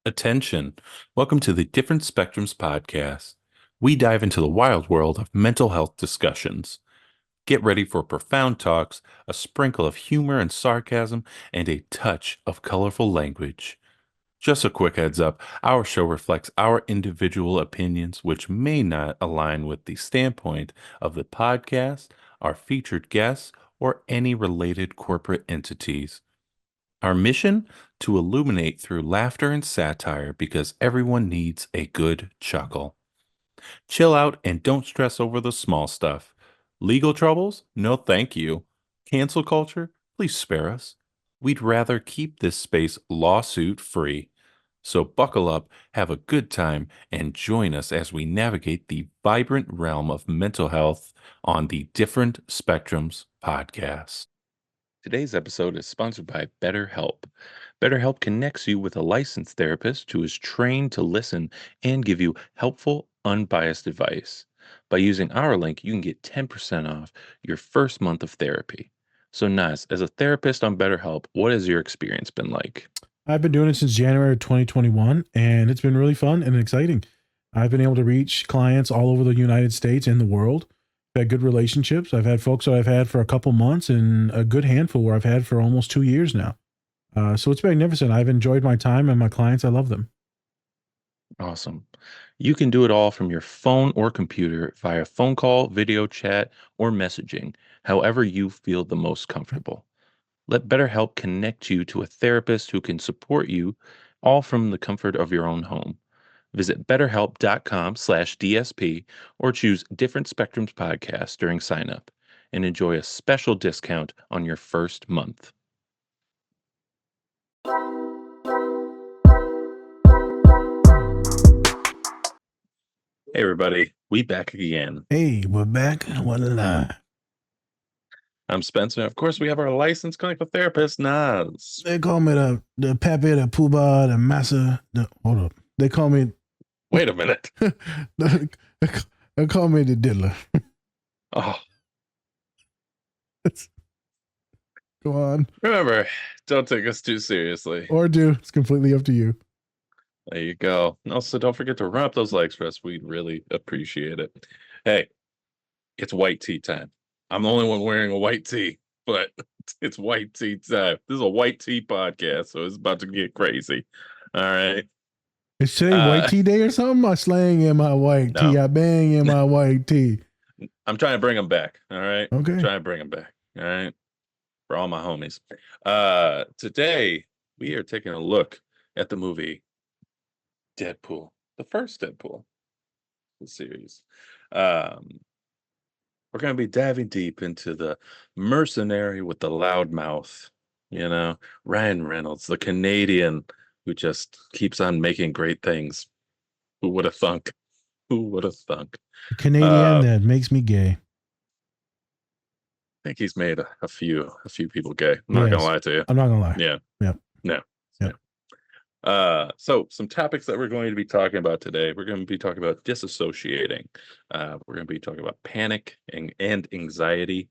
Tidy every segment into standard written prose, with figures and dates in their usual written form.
Attention. Welcome to the Different Spectrums podcast. We dive into the wild world of mental health discussions. Get ready for profound talks, a sprinkle of humor and sarcasm, and a touch of colorful language. Just a quick heads up, our show reflects our individual opinions, which may not align with the standpoint of the podcast, our featured guests, or any related corporate entities. Our mission? To illuminate through laughter and satire because everyone needs a good chuckle. Chill out and don't stress over the small stuff. Legal troubles? No, thank you. Cancel culture? Please spare us. We'd rather keep this space lawsuit free. So buckle up, have a good time, and join us as we navigate the vibrant realm of mental health on the Different Spectrums podcast. Today's episode is sponsored by BetterHelp. BetterHelp connects you with a licensed therapist who is trained to listen and give you helpful, unbiased advice. By using our link, you can get 10% off your first month of therapy. So, Naz, as a therapist on BetterHelp, what has your experience been like? I've been doing it since January 2021, and it's been really fun and exciting. I've been able to reach clients all over the United States and the world. I've had good relationships. I've had folks that I've had for a couple months and a good handful where I've had for almost 2 years now. So it's magnificent. I've enjoyed my time and my clients. I love them. Awesome. You can do it all from your phone or computer via phone call, video chat, or messaging, however you feel the most comfortable. Let BetterHelp connect you to a therapist who can support you all from the comfort of your own home. Visit betterhelp.com/DSP or choose Different Spectrums podcast during sign up and enjoy a special discount on your first month. Hey everybody, we back again. Hey, we're back. What a lie. I'm Spencer. Of course, we have our licensed clinical therapist, Naz. They call me the Pepe, the Poobah, the Massa. Hold up. They call me. Wait a minute. They call me the Diddler. Oh, Go on. remember, don't take us too seriously. Or do. It's completely up to you. There you go. Also, don't forget to run up those likes for us. We'd really appreciate it. Hey, it's white tea time. I'm the only one wearing a white tee, but it's white tea time. This is a white tea podcast, so it's about to get crazy. All right. Is today white tea day or something? I slang in my white tea. I bang in my white tea. I'm trying to bring them back. All right. Okay. Trying to bring them back. All right. For all my homies. Today we are taking a look at the movie Deadpool, the first Deadpool, the series. We're going to be diving deep into the mercenary with the loud mouth, Ryan Reynolds, the Canadian who just keeps on making great things. Who would have thunk? Who would have thunk? A Canadian that makes me gay. I think he's made a few people gay. I'm not gonna lie to you. I'm not gonna lie. Yeah. Yep. No. Yep. So some topics that we're going to be talking about today. We're going to be talking about disassociating. We're going to be talking about panic and anxiety.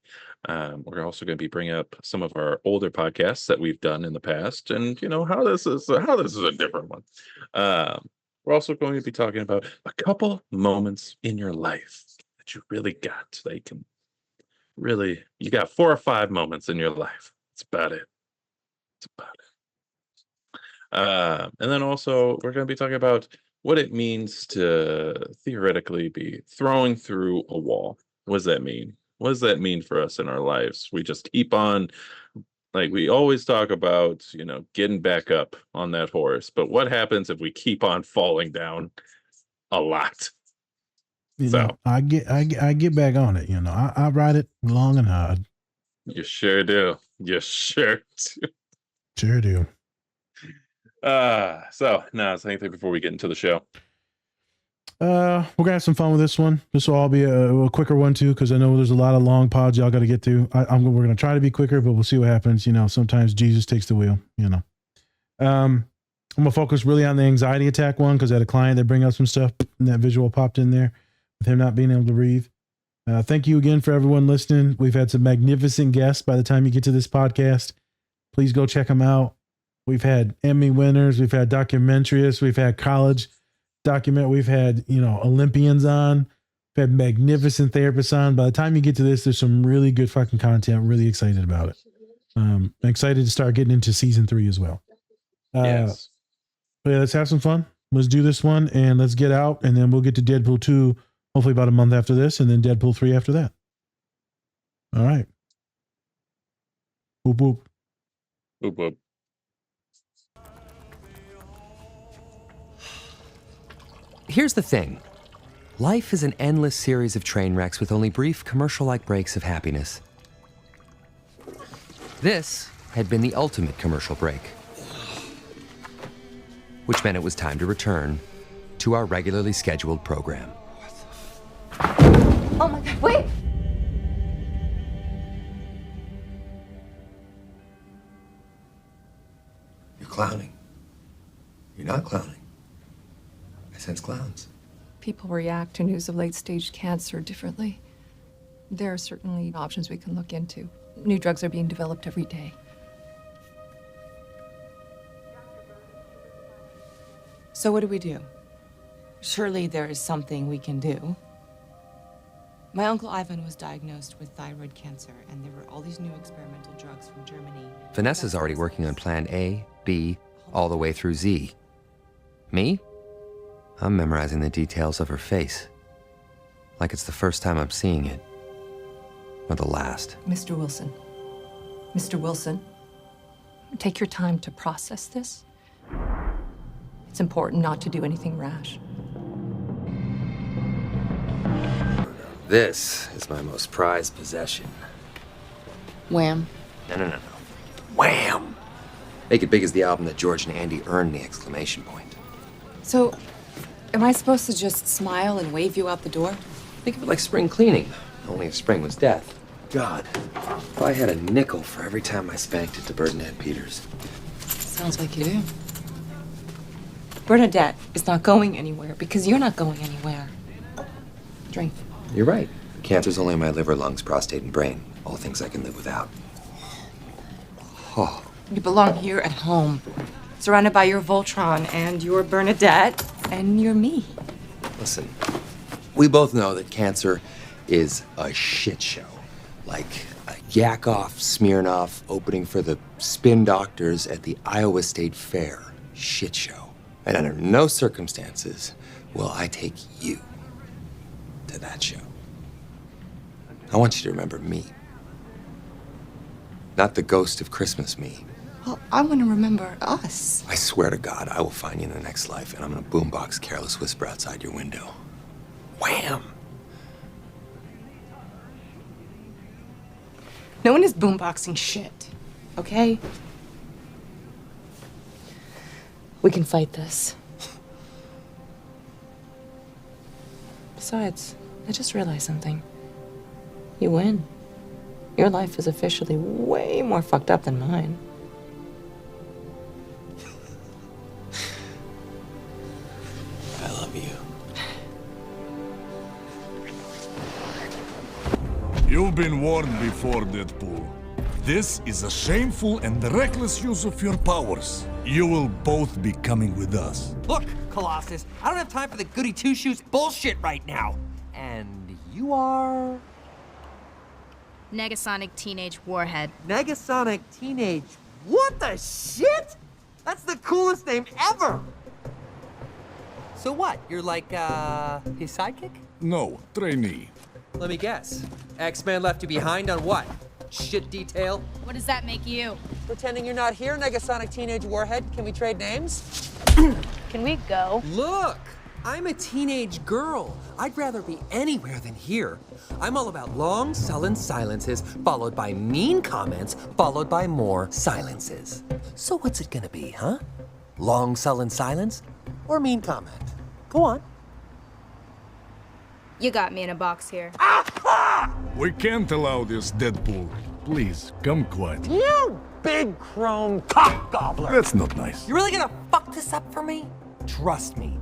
We're also going to be bringing up some of our older podcasts that we've done in the past, and how this is a different one. We're also going to be talking about a couple moments in your life that you really got. They can really, you got 4 or 5 moments in your life. That's about it. That's about it. And then also we're going to be talking about what it means to theoretically be throwing through a wall. What does that mean? What does that mean for us in our lives? We just keep on, like we always talk about, getting back up on that horse. But what happens if we keep on falling down a lot? I get back on it. I ride it long and hard. You sure do. You sure do. Sure do. So now is anything before we get into the show? We're gonna have some fun with this one. This will all be a quicker one too, because I know there's a lot of long pods y'all got to get to. We're gonna try to be quicker, but we'll see what happens. Sometimes Jesus takes the wheel. I'm gonna focus really on the anxiety attack one because I had a client that bring up some stuff, and that visual popped in there with him not being able to breathe. Thank you again for everyone listening. We've had some magnificent guests by the time you get to this podcast. Please go check them out. We've had Emmy winners. We've had documentarists. We've had college document. We've had, Olympians on. We've had magnificent therapists on. By the time you get to this, there's some really good fucking content. I'm really excited about it. I'm excited to start getting into season 3 as well. Yes. But yeah, let's have some fun. Let's do this one and let's get out. And then we'll get to Deadpool 2, hopefully about a month after this. And then Deadpool 3 after that. All right. Boop, boop. Boop, boop. Here's the thing. Life is an endless series of train wrecks with only brief commercial-like breaks of happiness. This had been the ultimate commercial break, which meant it was time to return to our regularly scheduled program. Oh my God, wait! You're clowning. You're not clowning. I sense clowns. People react to news of late-stage cancer differently. There are certainly options we can look into. New drugs are being developed every day. So what do we do? Surely there is something we can do. My Uncle Ivan was diagnosed with thyroid cancer, and there were all these new experimental drugs from Germany. Vanessa's already working on plan A, B, all the way through Z. Me? I'm memorizing the details of her face. Like it's the first time I'm seeing it. Or the last. Mr. Wilson. Mr. Wilson, take your time to process this. It's important not to do anything rash. This is my most prized possession. Wham. No. Wham! Make it big as the album that George and Andy earned the exclamation point. So, am I supposed to just smile and wave you out the door? Think of it like spring cleaning, only if spring was death. God, if I had a nickel for every time I spanked it to Bernadette Peters. Sounds like you do. Bernadette is not going anywhere because you're not going anywhere. Drink. You're right. Cancer's only in my liver, lungs, prostate, and brain. All things I can live without. Oh. You belong here at home, surrounded by your Voltron and your Bernadette and your me. Listen, we both know that cancer is a shit show. Like a Yakov Smirnoff opening for the spin doctors at the Iowa State Fair. Shit show. And under no circumstances will I take you to that show. I want you to remember me. Not the ghost of Christmas me. Well, I want to remember us. I swear to God, I will find you in the next life, and I'm gonna boombox Careless Whisper outside your window. Wham! No one is boomboxing shit, okay? We can fight this. Besides, I just realized something. You win. Your life is officially way more fucked up than mine. I love you. You've been warned before, Deadpool. This is a shameful and reckless use of your powers. You will both be coming with us. Look, Colossus, I don't have time for the goody two-shoes bullshit right now. And you are... Negasonic Teenage Warhead. Negasonic Teenage... What the shit? That's the coolest name ever! So what, you're like, his sidekick? No, trainee. Let me guess. X-Men left you behind on what? Shit detail? What does that make you? Pretending you're not here, Negasonic Teenage Warhead. Can we trade names? Can we go? Look! I'm a teenage girl. I'd rather be anywhere than here. I'm all about long, sullen silences, followed by mean comments, followed by more silences. So what's it gonna be, huh? Long, sullen silence or mean comment? Go on. You got me in a box here. We can't allow this, Deadpool. Please, come quietly. You big chrome cock gobbler! That's not nice. You really gonna fuck this up for me? Trust me.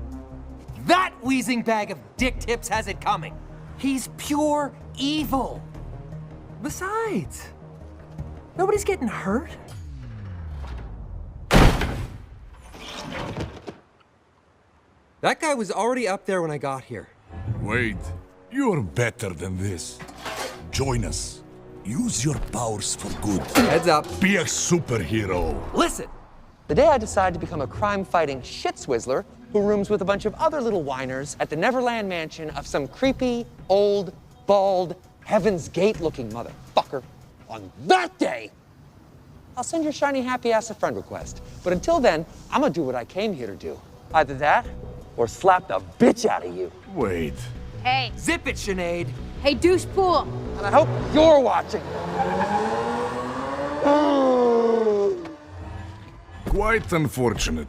That wheezing bag of dick tips has it coming. He's pure evil. Besides, nobody's getting hurt. That guy was already up there when I got here. Wade, you're better than this. Join us. Use your powers for good. Heads up. Be a superhero. Listen! The day I decided to become a crime-fighting shit-swizzler who rooms with a bunch of other little whiners at the Neverland mansion of some creepy, old, bald, Heaven's Gate-looking motherfucker, on that day, I'll send your shiny happy ass a friend request. But until then, I'm gonna do what I came here to do. Either that, or slap the bitch out of you. Wade. Hey. Zip it, Sinead. Hey, douche pool. And I hope you're watching. Quite unfortunate.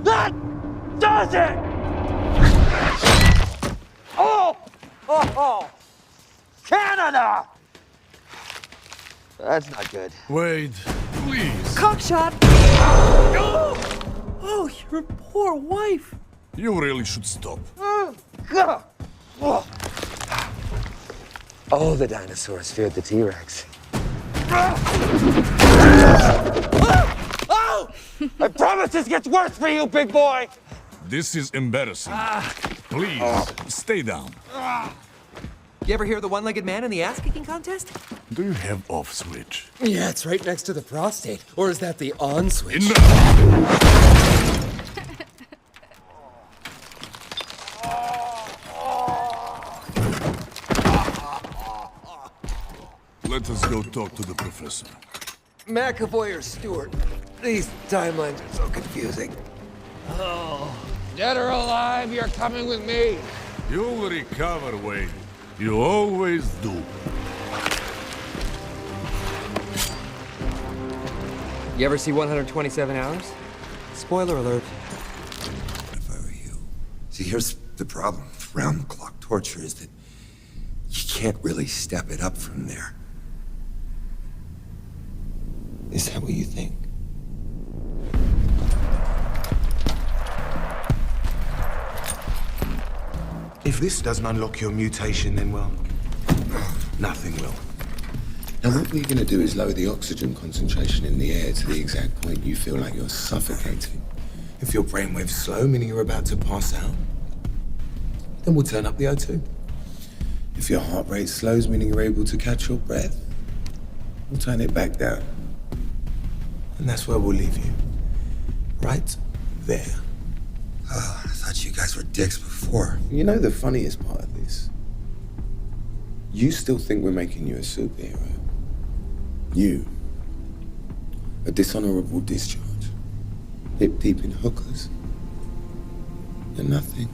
That does it! Oh! Oh! Canada! That's not good. Wade, please. Cockshot! Oh, your poor wife. You really should stop. God. Oh, the dinosaurs feared the T-Rex. Oh! I promise this gets worse for you, big boy! This is embarrassing. Please, stay down. You ever hear of the one-legged man in the ass-kicking contest? Do you have off switch? Yeah, it's right next to the prostate. Or is that the on switch? Enough! Let us go talk to the professor. McAvoy or Stewart? These timelines are so confusing. Oh. Dead or alive, you're coming with me. You'll recover, Wade. You always do. You ever see 127 Hours? Spoiler alert. If I were you. See, here's the problem. Round-the-clock torture is that you can't really step it up from there. Is that what you think? If this doesn't unlock your mutation, then, well, nothing will. Now, what we're going to do is lower the oxygen concentration in the air to the exact point you feel like you're suffocating. If your brainwaves slow, meaning you're about to pass out, then we'll turn up the O2. If your heart rate slows, meaning you're able to catch your breath, we'll turn it back down. And that's where we'll leave you. Right there. Oh, I thought you guys were dicks before. You know the funniest part of this? You still think we're making you a superhero. You. A dishonorable discharge. Hip deep in hookers. You're nothing.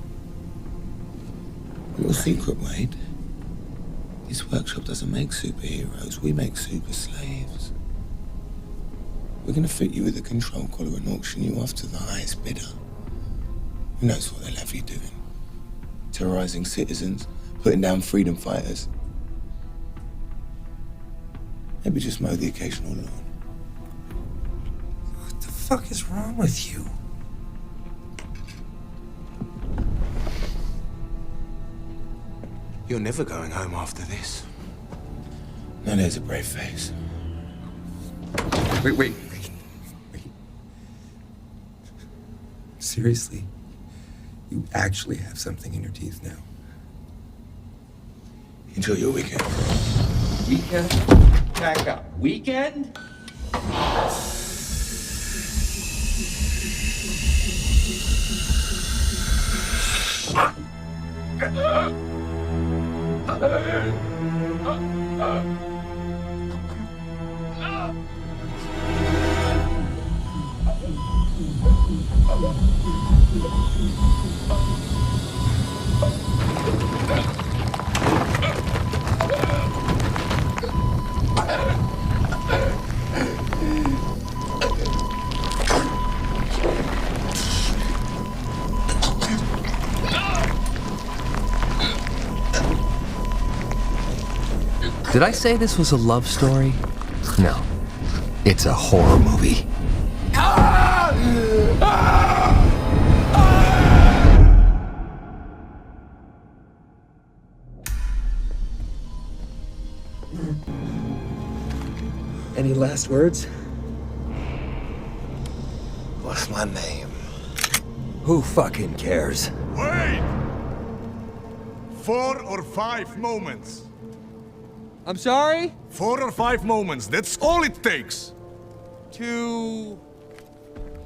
Your secret, Wade. This workshop doesn't make superheroes. We make super slaves. We're gonna fit you with a control collar and auction you off to the highest bidder. Who knows what they'll have you doing? Terrorizing citizens, putting down freedom fighters. Maybe just mow the occasional lawn. What the fuck is wrong with you? You're never going home after this. Now there's a brave face. Wait. Seriously? You actually have something in your teeth now. Enjoy your weekend. Weekend? Back up. Weekend? Did I say this was a love story? No. It's a horror movie. Any last words? What's my name? Who fucking cares? Wait! 4 or 5 moments. I'm sorry? 4 or 5 moments, that's all it takes. To...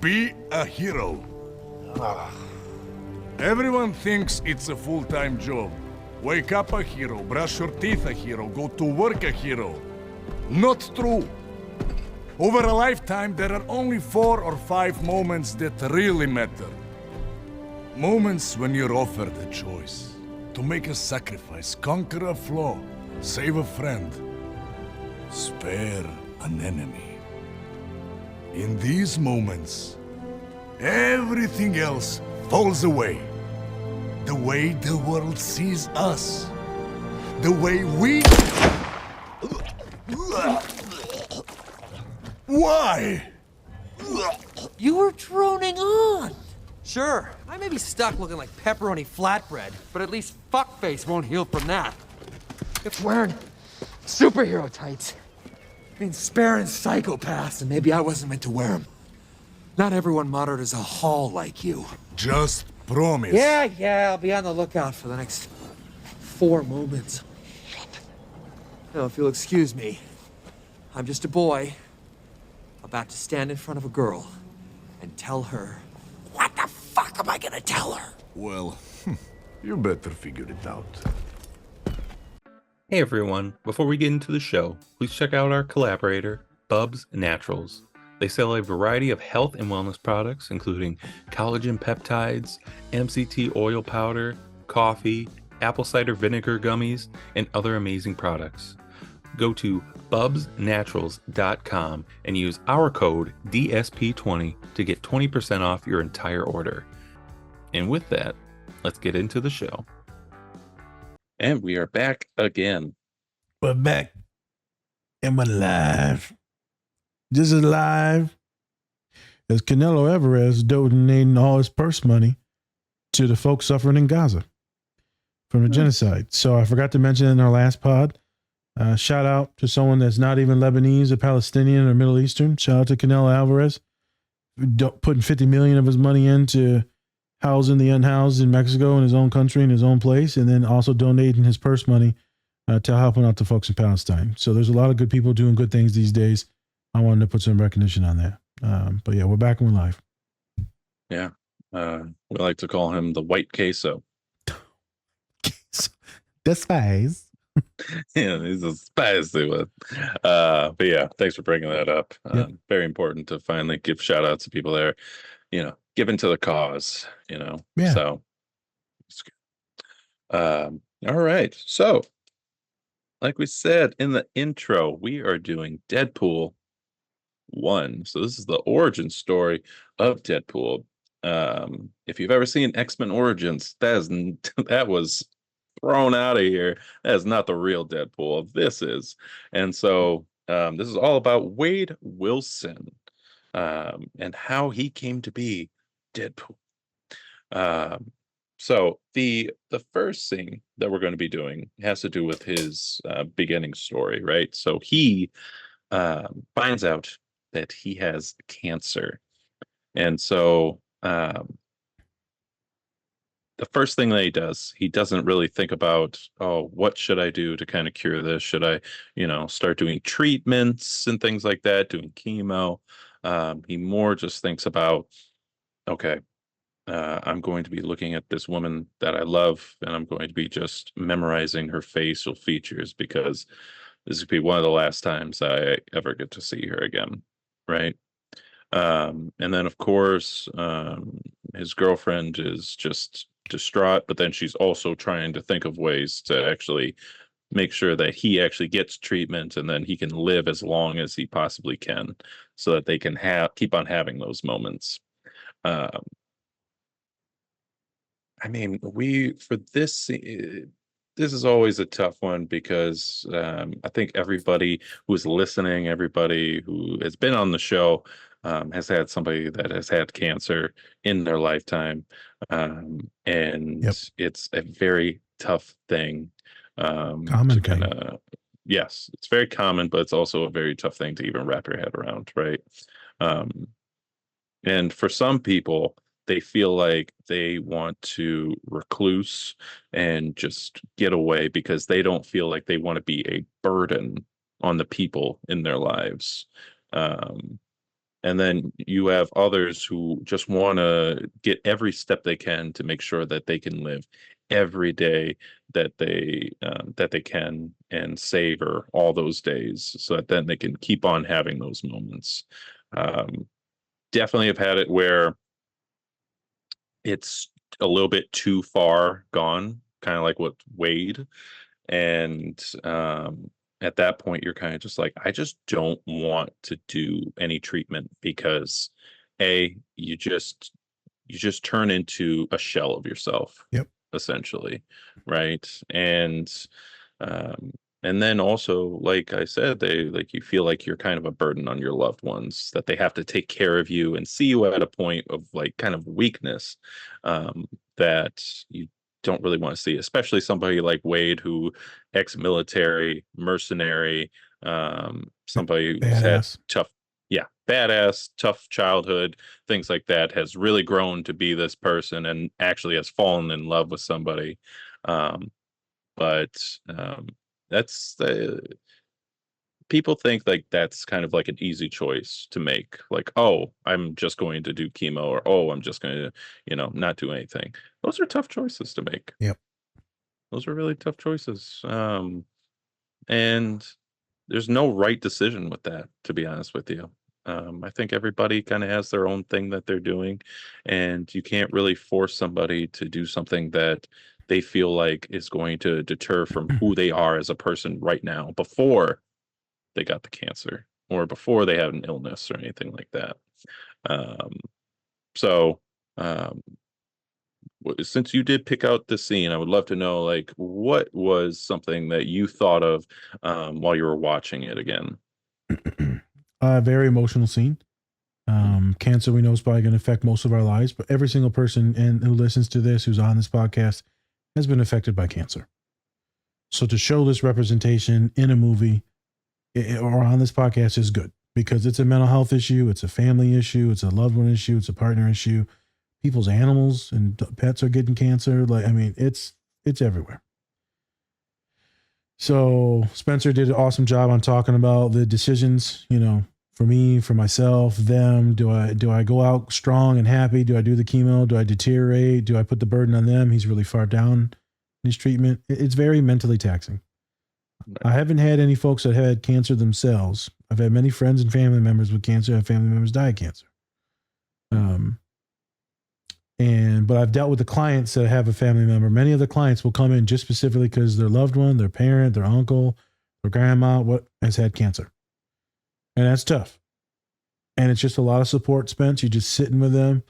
Be a hero. Everyone thinks it's a full-time job. Wake up a hero, brush your teeth a hero, go to work a hero. Not true. Over a lifetime, there are only 4 or 5 moments that really matter. Moments when you're offered a choice. To make a sacrifice, conquer a flaw, save a friend, spare an enemy. In these moments, everything else falls away. The way the world sees us. The way we... Why? You were droning on! Sure, I may be stuck looking like pepperoni flatbread, but at least fuckface won't heal from that. It's wearing superhero tights. Means sparing psychopaths, and maybe I wasn't meant to wear them. Not everyone monitors a hall like you. Just promise. Yeah, I'll be on the lookout for the next 4 moments. Now, if you'll excuse me, I'm just a boy about to stand in front of a girl and tell her, what the fuck am I gonna tell her? Well, you better figure it out. Hey everyone, before we get into the show, please check out our collaborator, Bubs Naturals. They sell a variety of health and wellness products, including collagen peptides, MCT oil powder, coffee, apple cider vinegar gummies, and other amazing products. Go to bubsnaturals.com and use our code DSP20 to get 20% off your entire order. And with that, let's get into the show. And we are back again. We're back. And we're live. Just as live as Canelo Alvarez donating all his purse money to the folks suffering in Gaza from the genocide. So I forgot to mention in our last pod, shout out to someone that's not even Lebanese or Palestinian or Middle Eastern. Shout out to Canelo Alvarez, putting 50 million of his money into housing the unhoused in Mexico in his own country, in his own place, and then also donating his purse money to helping out the folks in Palestine. So there's a lot of good people doing good things these days. I wanted to put some recognition on that. But yeah, we're back and we're live. Yeah. We like to call him the white queso. The spies. Yeah, he's a spicy one. But yeah, thanks for bringing that up. Yep. Very important to finally give shout outs to people there, given to the cause, Yeah. So it's good. All right. So, like we said in the intro, we are doing Deadpool 1. So this is the origin story of Deadpool. If you've ever seen X-Men Origins, that was thrown out of here. That is not the real Deadpool. This is. And so this is all about Wade Wilson and how he came to be Deadpool. So the first thing that we're going to be doing has to do with his beginning story, right? So he finds out that he has cancer. And so the first thing that he doesn't really think about, what should I do to kind of cure this? Should I, start doing treatments and things like that, doing chemo? He more just thinks about, okay, I'm going to be looking at this woman that I love, and I'm going to be just memorizing her facial features because this would be one of the last times I ever get to see her again, right? And then, of course, his girlfriend is just distraught, but then she's also trying to think of ways to actually make sure that he actually gets treatment and then he can live as long as he possibly can so that they can keep on having those moments. I mean, this is always a tough one because I think everybody who's listening, everybody who has been on the show has had somebody that has had cancer in their lifetime. And it's a very tough thing. Common thing. Yes, it's very common, but it's also a very tough thing to even wrap your head around, right? And for some people, they feel like they want to recluse and just get away because they don't feel like they want to be a burden on the people in their lives. Um, and then you have others who just want to get every step they can to make sure that they can live every day that they can and savor all those days so that then they can keep on having those moments. Um, Definitely have had it where it's a little bit too far gone, kind of like what Wade. And at that point, you're kind of just like, I just don't want to do any treatment because you just turn into a shell of yourself, Yep. essentially, right? Um, and then also, like I said, they like you feel like you're kind of a burden on your loved ones, that they have to take care of you and see you at a point of like kind of weakness that you don't really want to see, especially somebody like Wade, who ex-military, mercenary, somebody who's had Badass. tough, yeah, badass, tough childhood, things like that, has really grown to be this person and actually has fallen in love with somebody. Um, but that's the people think like that's kind of like an easy choice to make. Like, oh, I'm just going to do chemo, or oh, I'm just going to, not do anything. Those are tough choices to make. Yep. Those are really tough choices. And there's no right decision with that, to be honest with you. I think everybody kind of has their own thing that they're doing, and you can't really force somebody to do something that they feel like is going to deter from who they are as a person right now before they got the cancer or before they had an illness or anything like that. Um, so, um, since you did pick out the scene, I would love to know, like, what was something that you thought of while you were watching it again? Very emotional scene. Cancer, we know, is probably going to affect most of our lives, but every single person who listens to this, who's on this podcast, has been affected by cancer. So to show this representation in a movie or on this podcast is good because it's a mental health issue, it's a family issue, it's a loved one issue, it's a partner issue. People's animals and pets are getting cancer. Like, I mean, it's everywhere. So Spencer did an awesome job on talking about the decisions, for me, for myself, them. Do I go out strong and happy? Do I do the chemo? Do I deteriorate? Do I put the burden on them? He's really far down in his treatment. It's very mentally taxing. I haven't had any folks that had cancer themselves. I've had many friends and family members with cancer. I have family members die of cancer. But I've dealt with the clients that have a family member. Many of the clients will come in just specifically because their loved one, their parent, their uncle, their grandma, has had cancer. And that's tough. And it's just a lot of support, Spence. You're just sitting with them,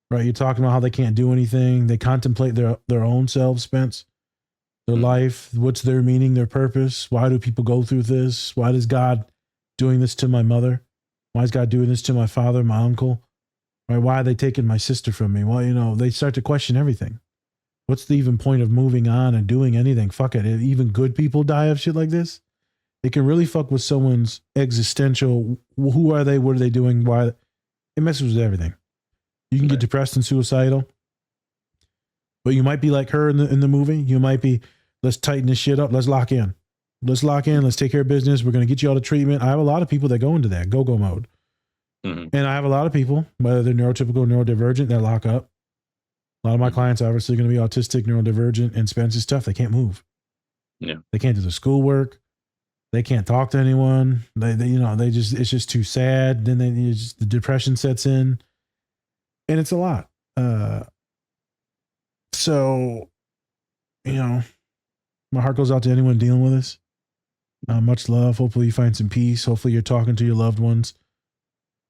right? You're talking about how they can't do anything. They contemplate their own selves, Spence, their life. What's their meaning, their purpose? Why do people go through this? Why is God doing this to my mother? Why is God doing this to my father, my uncle? Right? Why are they taking my sister from me? Well, they start to question everything. What's the even point of moving on and doing anything? Fuck it. Even good people die of shit like this. It can really fuck with someone's existential. Who are they? What are they doing? Why? It messes with everything. You can get depressed and suicidal, but you might be like her in the movie. You might be, let's tighten this shit up. Let's lock in. Let's take care of business. We're going to get you all the treatment. I have a lot of people that go into that go-go mode. Mm-hmm. And I have a lot of people, whether they're neurotypical or neurodivergent, that lock up. A lot of my clients are obviously going to be autistic, neurodivergent, and Spence's tough. They can't move. Yeah. They can't do the schoolwork. They can't talk to anyone. It's just too sad. Then the depression sets in, and it's a lot. So, my heart goes out to anyone dealing with this. Much love. Hopefully you find some peace. Hopefully you're talking to your loved ones.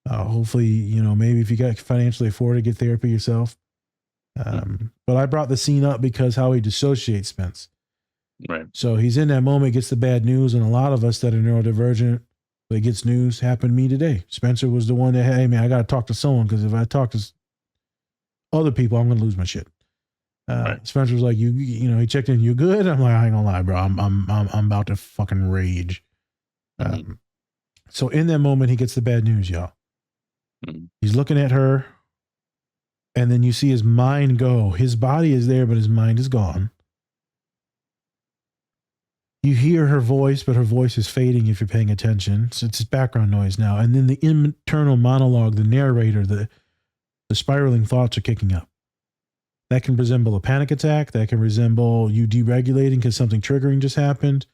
Hopefully, maybe if you got financially afford to get therapy yourself. But I brought the scene up because how he dissociates, Spence. Right. So he's in that moment, gets the bad news, and a lot of us that are neurodivergent, that gets news, happened to me today. Spencer was the one that, hey man, I got to talk to someone because if I talk to other people, I'm going to lose my shit. Right. Spencer was like, he checked in, you good? I'm like, I ain't gonna lie, bro. I'm about to fucking rage. So in that moment, he gets the bad news, y'all. Mhm. He's looking at her, and then you see his mind go. His body is there, but his mind is gone. You hear her voice, but her voice is fading if you're paying attention. So it's background noise now. And then the internal monologue, the narrator, the spiraling thoughts are kicking up. That can resemble a panic attack. That can resemble you deregulating because something triggering just happened.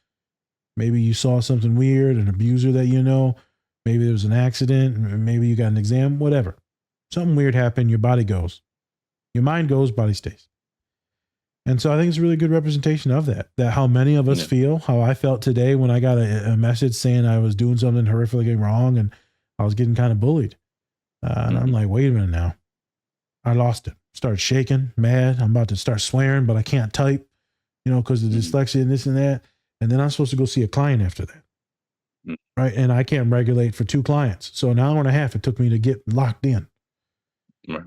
Maybe you saw something weird, an abuser that you know. Maybe there was an accident. Maybe you got an exam, whatever. Something weird happened. Your body goes. Your mind goes, body stays. And so I think it's a really good representation of that how many of us feel, how I felt today when I got a message saying I was doing something horrifically wrong and I was getting kind of bullied. And I'm like, wait a minute now. I lost it. Started shaking, mad. I'm about to start swearing, but I can't type, because of dyslexia and this and that. And then I'm supposed to go see a client after that. Right. And I can't regulate for 2 clients. So an hour and a half it took me to get locked in. Right.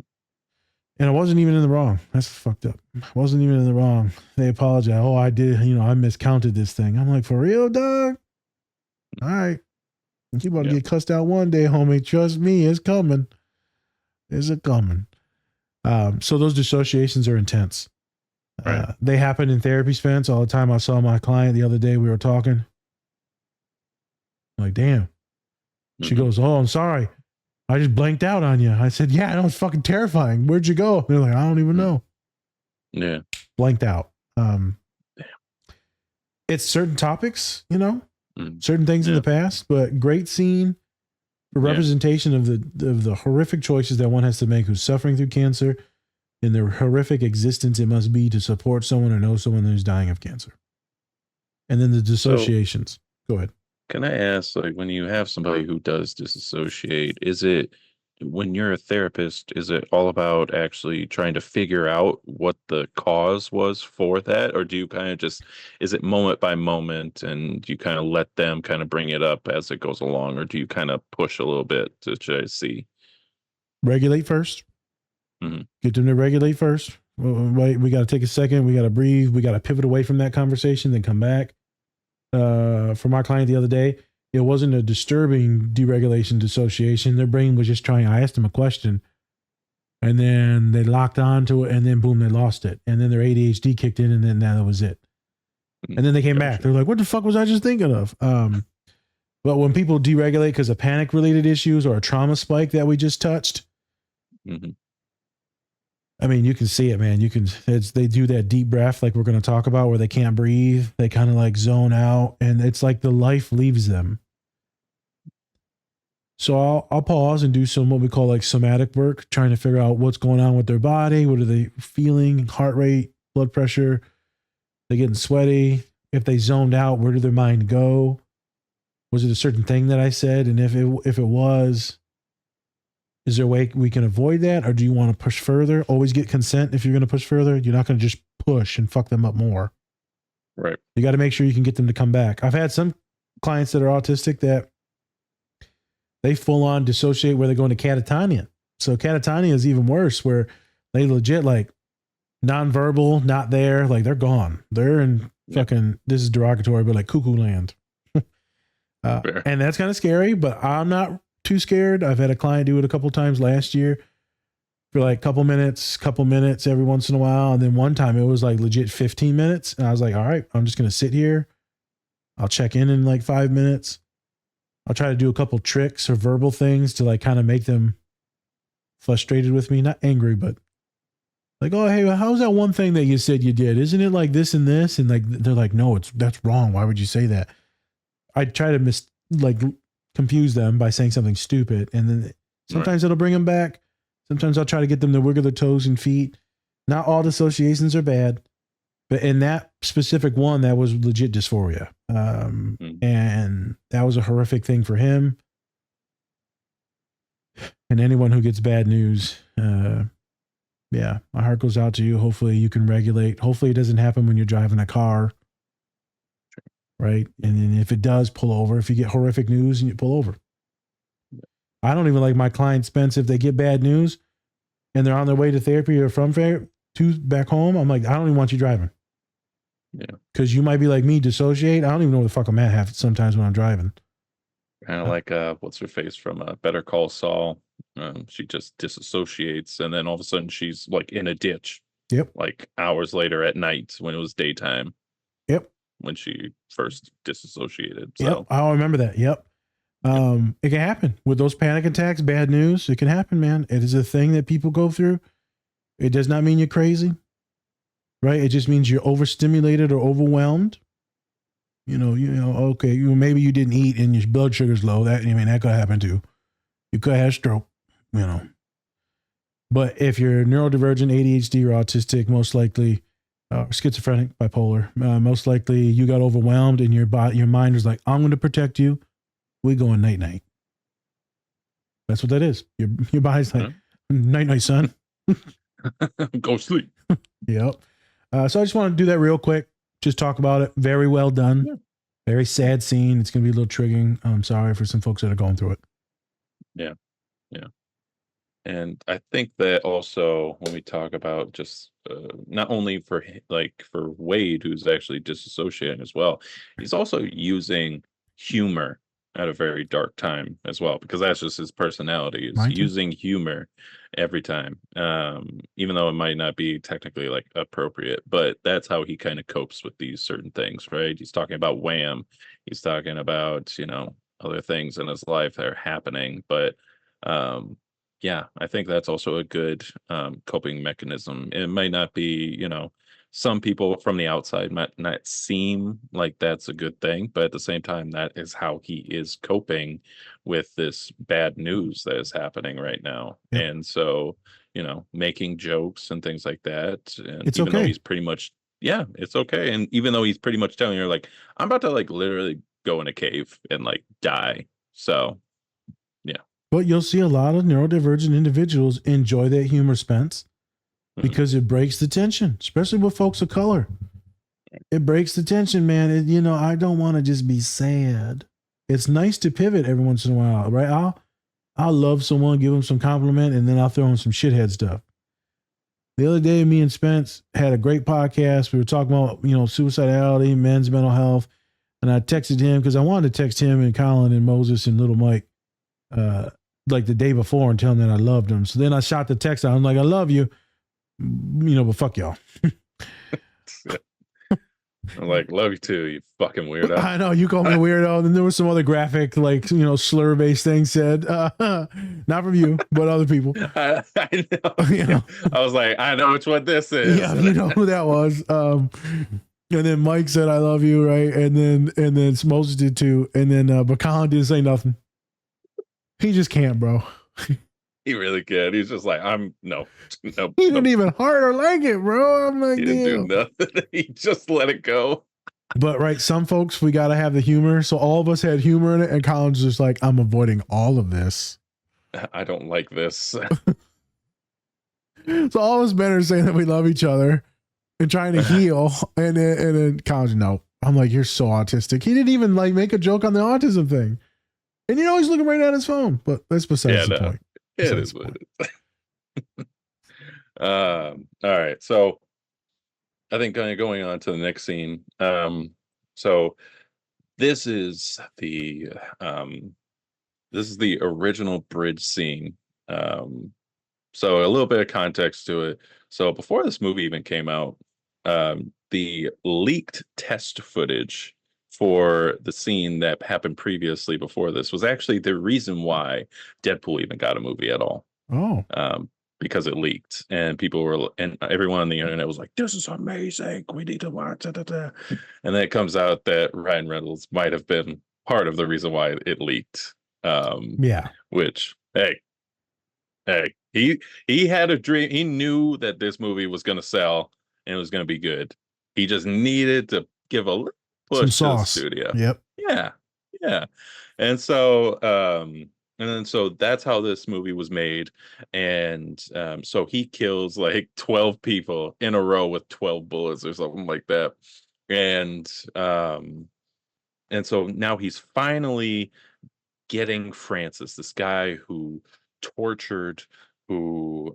And I wasn't even in the wrong. That's fucked up. I wasn't even in the wrong. They apologize. Oh, I did. I miscounted this thing. I'm like, for real, dog? All right. You about to get cussed out one day, homie. Trust me, it's coming. It's coming. So those dissociations are intense. Right. They happen in therapy, Spence, all the time. I saw my client the other day. We were talking. I'm like, damn. She goes, oh, I'm sorry. I just blanked out on you. I said, yeah, that was fucking terrifying. Where'd you go? They're like, I don't even know. Yeah. Blanked out. It's certain topics, certain things in the past, but great scene, the representation of the horrific choices that one has to make who's suffering through cancer and the horrific existence it must be to support someone or know someone who's dying of cancer. And then the dissociations. Go ahead. Can I ask, when you have somebody who does disassociate, is it, when you're a therapist, is it all about actually trying to figure out what the cause was for that? Or do you kind of just, is it moment by moment and you kind of let them kind of bring it up as it goes along? Or do you kind of push a little bit to try to see? Regulate first. Mm-hmm. Get them to regulate first. Wait, we got to take a second. We got to breathe. We got to pivot away from that conversation, then come back. For my client the other day, it wasn't a disturbing deregulation dissociation. Their brain was just trying. I asked them a question and then they locked onto it and then boom, they lost it. And then their ADHD kicked in and then that was it. And then they came back. They're like, what the fuck was I just thinking of? But when people deregulate because of panic related issues or a trauma spike that we just touched, I mean, you can see it, man. They do that deep breath like we're going to talk about where they can't breathe. They kind of like zone out and it's like the life leaves them. So I'll pause and do some what we call like somatic work, trying to figure out what's going on with their body. What are they feeling? Heart rate, blood pressure. They getting sweaty. If they zoned out, where did their mind go? Was it a certain thing that I said? And if it was, is there a way we can avoid that? Or do you want to push further? Always get consent if you're going to push further. You're not going to just push and fuck them up more. Right. You got to make sure you can get them to come back. I've had some clients that are autistic that they full on dissociate where they're going to catatonia. So catatonia is even worse where they legit like nonverbal, not there. Like they're gone. They're in fucking, this is derogatory, but like cuckoo land. And that's kind of scary, but I'm not too scared. I've had a client do it a couple times last year for like couple minutes every once in a while. And then one time it was like legit 15 minutes. And I was like, all right, I'm just going to sit here. I'll check in like 5 minutes. I'll try to do a couple tricks or verbal things to like kind of make them frustrated with me. Not angry, but like, oh, hey, how's that one thing that you said you did? Isn't it like this and this? And like, they're like, no, that's wrong. Why would you say that? I try to confuse them by saying something stupid. And then sometimes it'll bring them back. Sometimes I'll try to get them to wiggle their toes and feet. Not all dissociations are bad, but in that specific one, that was legit dysphoria. And that was a horrific thing for him. And anyone who gets bad news, my heart goes out to you. Hopefully you can regulate. Hopefully it doesn't happen when you're driving a car. Right. And then if it does, pull over. If you get horrific news, and you pull over. I don't even like my clients, Spence, if they get bad news and they're on their way to therapy or from to back home. I'm like, I don't even want you driving. Yeah. Because you might be like me, dissociate. I don't even know where the fuck I'm at half sometimes when I'm driving. Kind of like what's her face from Better Call Saul. She just disassociates, and then all of a sudden she's like in a ditch, Yep. like hours later at night when it was daytime Yep. when she first disassociated. Yep. So I remember that. Yep. It can happen with those panic attacks, bad news. It can happen, man. It is a thing that people go through. It does not mean you're crazy, right? It just means you're overstimulated or overwhelmed. Okay, maybe you didn't eat and your blood sugar's low. That could happen too. You could have a stroke, But if you're neurodivergent, ADHD, or autistic, most likely, schizophrenic, bipolar, most likely you got overwhelmed and your mind was like, "I'm going to protect you." We going night night. That's what that is. Your body's like, "Night night, son." Go sleep. Yep. So I just want to do that real quick. Just talk about it. Very well done. Yeah. Very sad scene. It's going to be a little triggering. I'm sorry for some folks that are going through it. Yeah. And I think that also when we talk about just not only for for Wade, who's actually disassociating as well, he's also using humor at a very dark time as well, because that's just his personality, is Mine too. using humor every time, even though it might not be technically like appropriate, but that's how he kind of copes with these certain things, right? He's talking about Wham, he's talking about other things in his life that are happening, but yeah, I think that's also a good coping mechanism. It might not be, some people from the outside might not seem like that's a good thing, but at the same time, that is how he is coping with this bad news that is happening right now. Yep. And so, making jokes and things like that. And It's even though okay. he's pretty much, yeah, it's okay. And even though he's pretty much telling you, like, I'm about to like literally go in a cave and like die. So, yeah. But you'll see a lot of neurodivergent individuals enjoy that humor, Spence, because it breaks the tension, especially with folks of color. It breaks the tension, man. I don't want to just be sad. It's nice to pivot every once in a while, right? I'll love someone, give them some compliment, and then I'll throw in some shithead stuff. The other day, me and Spence had a great podcast. We were talking about, suicidality, men's mental health. And I texted him because I wanted to text him and Colin and Moses and little Mike like the day before and tell them that I loved them. So then I shot the text out. I'm like, I love you, but fuck y'all. I'm like, love you too, you fucking weirdo. I know, you called me a weirdo. Then there was some other graphic, slur-based thing said, not from you, but other people. I know. I was like, I know which one this is. Yeah, you know who that was. And then Mike said, I love you, right? And then Moses did too. And then but Colin didn't say nothing. He just can't, bro. He really can. He's just like, no. He didn't even heart or like it, bro. I'm like, he didn't do nothing. He just let it go. But right, some folks, we got to have the humor. So all of us had humor in it. And Colin's just like, I'm avoiding all of this. I don't like this. So all of us men are saying that we love each other and trying to heal. And then Colin's, no. I'm like, you're so autistic. He didn't even like make a joke on the autism thing. And he's looking right at his phone. But that's besides the point. It is what it is. All right. So I think going on to the next scene. So this is the original bridge scene. So a little bit of context to it. So before this movie even came out, the leaked test footage for the scene that happened previously before this was actually the reason why Deadpool even got a movie at all. Oh. Because it leaked and everyone on the internet was like, this is amazing, we need to watch it. And then it comes out that Ryan Reynolds might have been part of the reason why it leaked. Yeah. Which, hey, he had a dream. He knew that this movie was going to sell and it was going to be good. He just needed to give a little push to the studio. Yep. Yeah. And so that's how this movie was made. And so he kills like 12 people in a row with 12 bullets or something like that. And so now he's finally getting Francis, this guy who tortured, who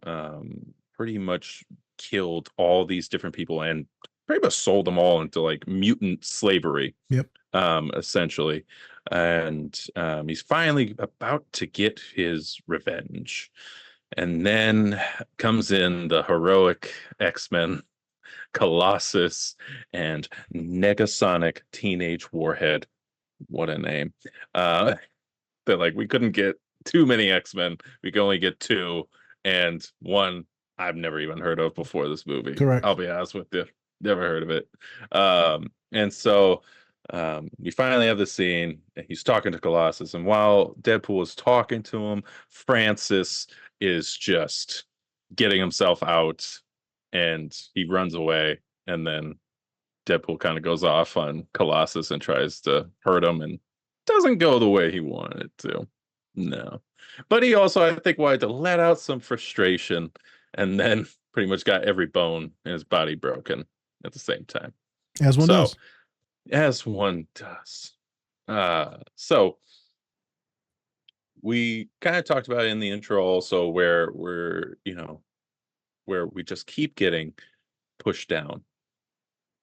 pretty much killed all these different people and pretty much sold them all into like mutant slavery. Yep. Essentially. And he's finally about to get his revenge. And then comes in the heroic X-Men, Colossus, and Negasonic Teenage Warhead. What a name. They're like, we couldn't get too many X-Men. We could only get two. And one I've never even heard of before this movie. Correct. I'll be honest with you. Never heard of it. And so we finally have the scene. He's talking to Colossus. And while Deadpool is talking to him, Francis is just getting himself out and he runs away. And then Deadpool kind of goes off on Colossus and tries to hurt him and doesn't go the way he wanted it to. No. But he also, I think, wanted to let out some frustration and then pretty much got every bone in his body broken at the same time. As one does. As one does. So we kind of talked about it in the intro also where where we just keep getting pushed down.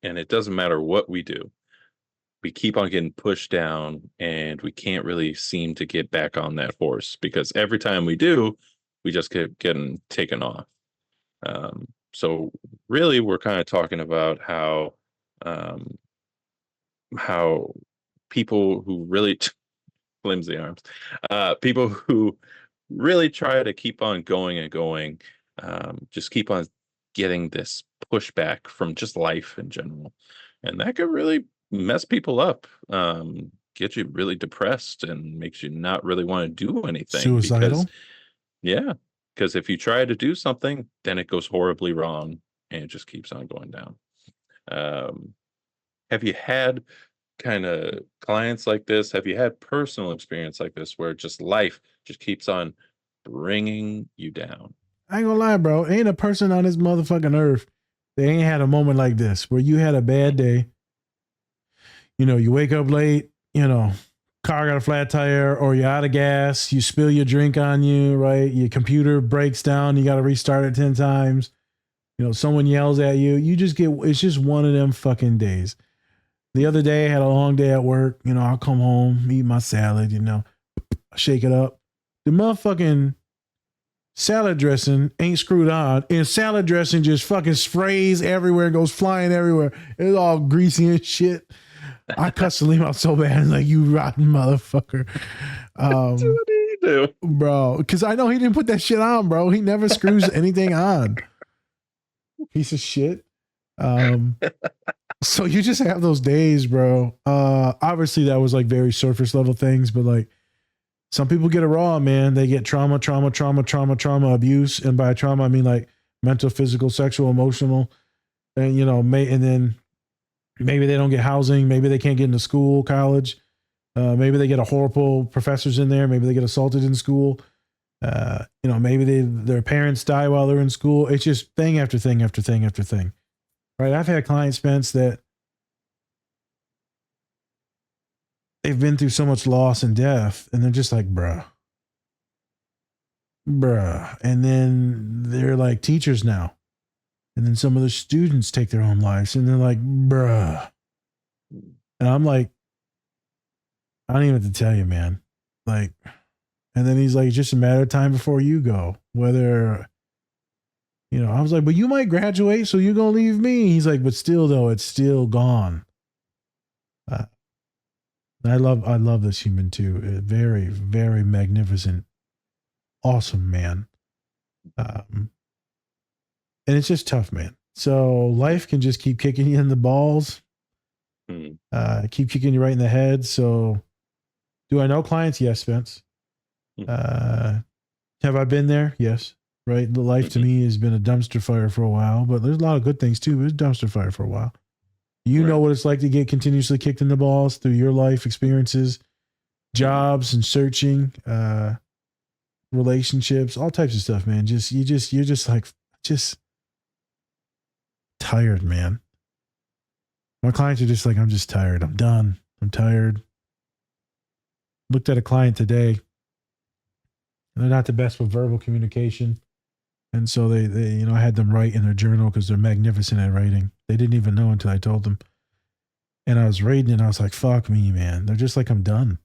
And it doesn't matter what we do. We keep on getting pushed down and we can't really seem to get back on that horse because every time we do, we just keep getting taken off. So really we're kind of talking about how people who really flimsy arms, people who really try to keep on going and going, just keep on getting this pushback from just life in general. And that could really mess people up, get you really depressed and makes you not really want to do anything. Suicidal? Because if you try to do something, then it goes horribly wrong and it just keeps on going down. Have you had kind of clients like this? Have you had personal experience like this where just life just keeps on bringing you down? I ain't gonna lie, bro. Ain't a person on this motherfucking earth that ain't had a moment like this where you had a bad day. You know, you wake up late, you know, car got a flat tire or you're out of gas, you spill your drink on you, right? Your computer breaks down, you got to restart it 10 times. You know, someone yells at you. You just get, it's just one of them fucking days. The other day I had a long day at work. You know, I'll come home, eat my salad, you know, shake it up. The motherfucking salad dressing ain't screwed on, and salad dressing just fucking sprays everywhere, goes flying everywhere. It's all greasy and shit. I cussed Salim out so bad, like, you rotten motherfucker. What do you do? Bro, because I know he didn't put that shit on, bro. He never screws anything on. Piece of shit. So you just have those days, bro. Obviously that was like very surface level things, but like some people get it raw, man. They get trauma, abuse. And by trauma, I mean like mental, physical, sexual, emotional. And, you know, and then maybe they don't get housing. Maybe they can't get into school, college. Maybe they get a horrible professors in there. Maybe they get assaulted in school. You know, maybe their parents die while they're in school. It's just thing after thing after thing after thing. Right? I've had clients, Spence, that they've been through so much loss and death, and they're just like, bruh. And then they're like teachers now. And then some of the students take their own lives, and they're like, bruh. And I'm like, I don't even have to tell you, man. Like, and then he's like, it's just a matter of time before you go. Whether, you know, I was like, but you might graduate, so you're going to leave me. He's like, but still, though, it's still gone. I love this human too. A very, very magnificent, awesome man. And it's just tough, man. So life can just keep kicking you in the balls, keep kicking you right in the head. So do I know clients? Yes, Spence. Have I been there? Yes. Right. The life to me has been a dumpster fire for a while, but there's a lot of good things too. It's a dumpster fire for a while. You know what it's like to get continuously kicked in the balls through your life experiences, jobs and searching, relationships, all types of stuff, man. You're just like tired, man. My clients are just like, I'm just tired. I'm done. I'm tired. Looked at a client today. They're not the best with verbal communication. And so they I had them write in their journal because they're magnificent at writing. They didn't even know until I told them. And I was reading and I was like, fuck me, man. They're just like, I'm done.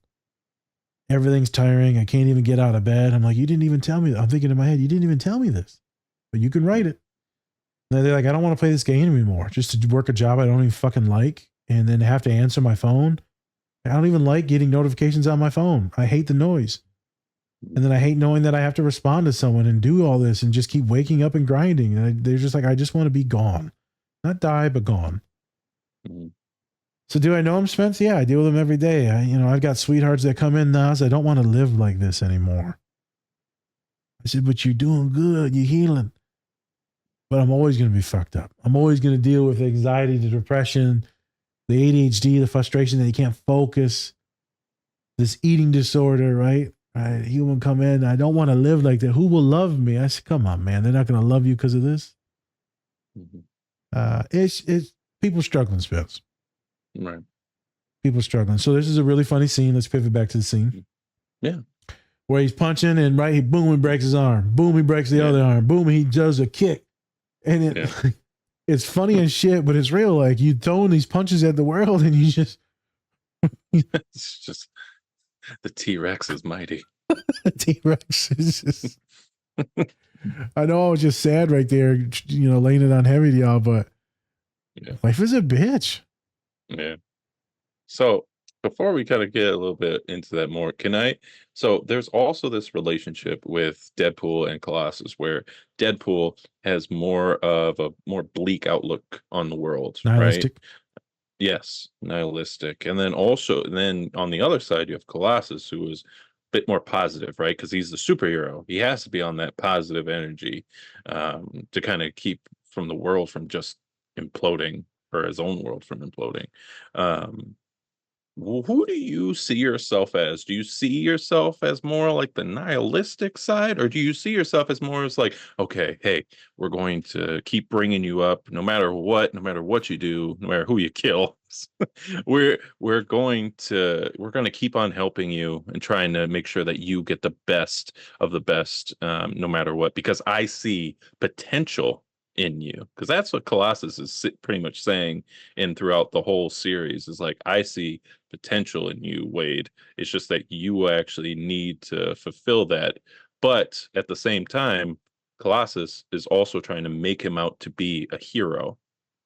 Everything's tiring. I can't even get out of bed. I'm like, you didn't even tell me. I'm thinking in my head, you didn't even tell me this, but you can write it. And they're like, I don't want to play this game anymore. Just to work a job I don't even fucking like. And then have to answer my phone. I don't even like getting notifications on my phone. I hate the noise. And then I hate knowing that I have to respond to someone and do all this and just keep waking up and grinding. And they're just like, I just want to be gone. Not die, but gone. Mhm. So do I know them, Spence? Yeah, I deal with them every day. I've got sweethearts that come in now. I don't want to live like this anymore. I said, but you're doing good. You're healing. But I'm always going to be fucked up. I'm always going to deal with anxiety, the depression, the ADHD, the frustration that you can't focus, this eating disorder, right? He will come in. I don't want to live like that. Who will love me? I said, come on, man. They're not going to love you because of this. Mhm. It's people struggling, Spence. Right. People struggling. So this is a really funny scene. Let's pivot back to the scene. Yeah. Where he's punching and boom, he breaks his arm. Boom, he breaks the other arm. Boom, he does a kick. And it's funny as shit, but it's real. Like you throwing these punches at the world and you just It's just the T-Rex is mighty. T-Rex is just I know I was just sad right there, laying it on heavy to y'all, but life is a bitch. Yeah. So before we kind of get a little bit into that more, so there's also this relationship with Deadpool and Colossus where Deadpool has more of a more bleak outlook on the world, Nihilistic. right? Yes, nihilistic. And then on the other side, you have Colossus, who is a bit more positive, right? Because he's the superhero. He has to be on that positive energy to kind of keep from the world from just imploding, or his own world from imploding. Who do you see yourself as? Do you see yourself as more like the nihilistic side, or do you see yourself as more as like, okay, hey, we're going to keep bringing you up no matter what you do, no matter who you kill. we're going to keep on helping you and trying to make sure that you get the best of the best, no matter what, because I see potential in you, because that's what Colossus is pretty much saying in throughout the whole series is like, I see potential in you, Wade. It's just that you actually need to fulfill that. But at the same time, Colossus is also trying to make him out to be a hero,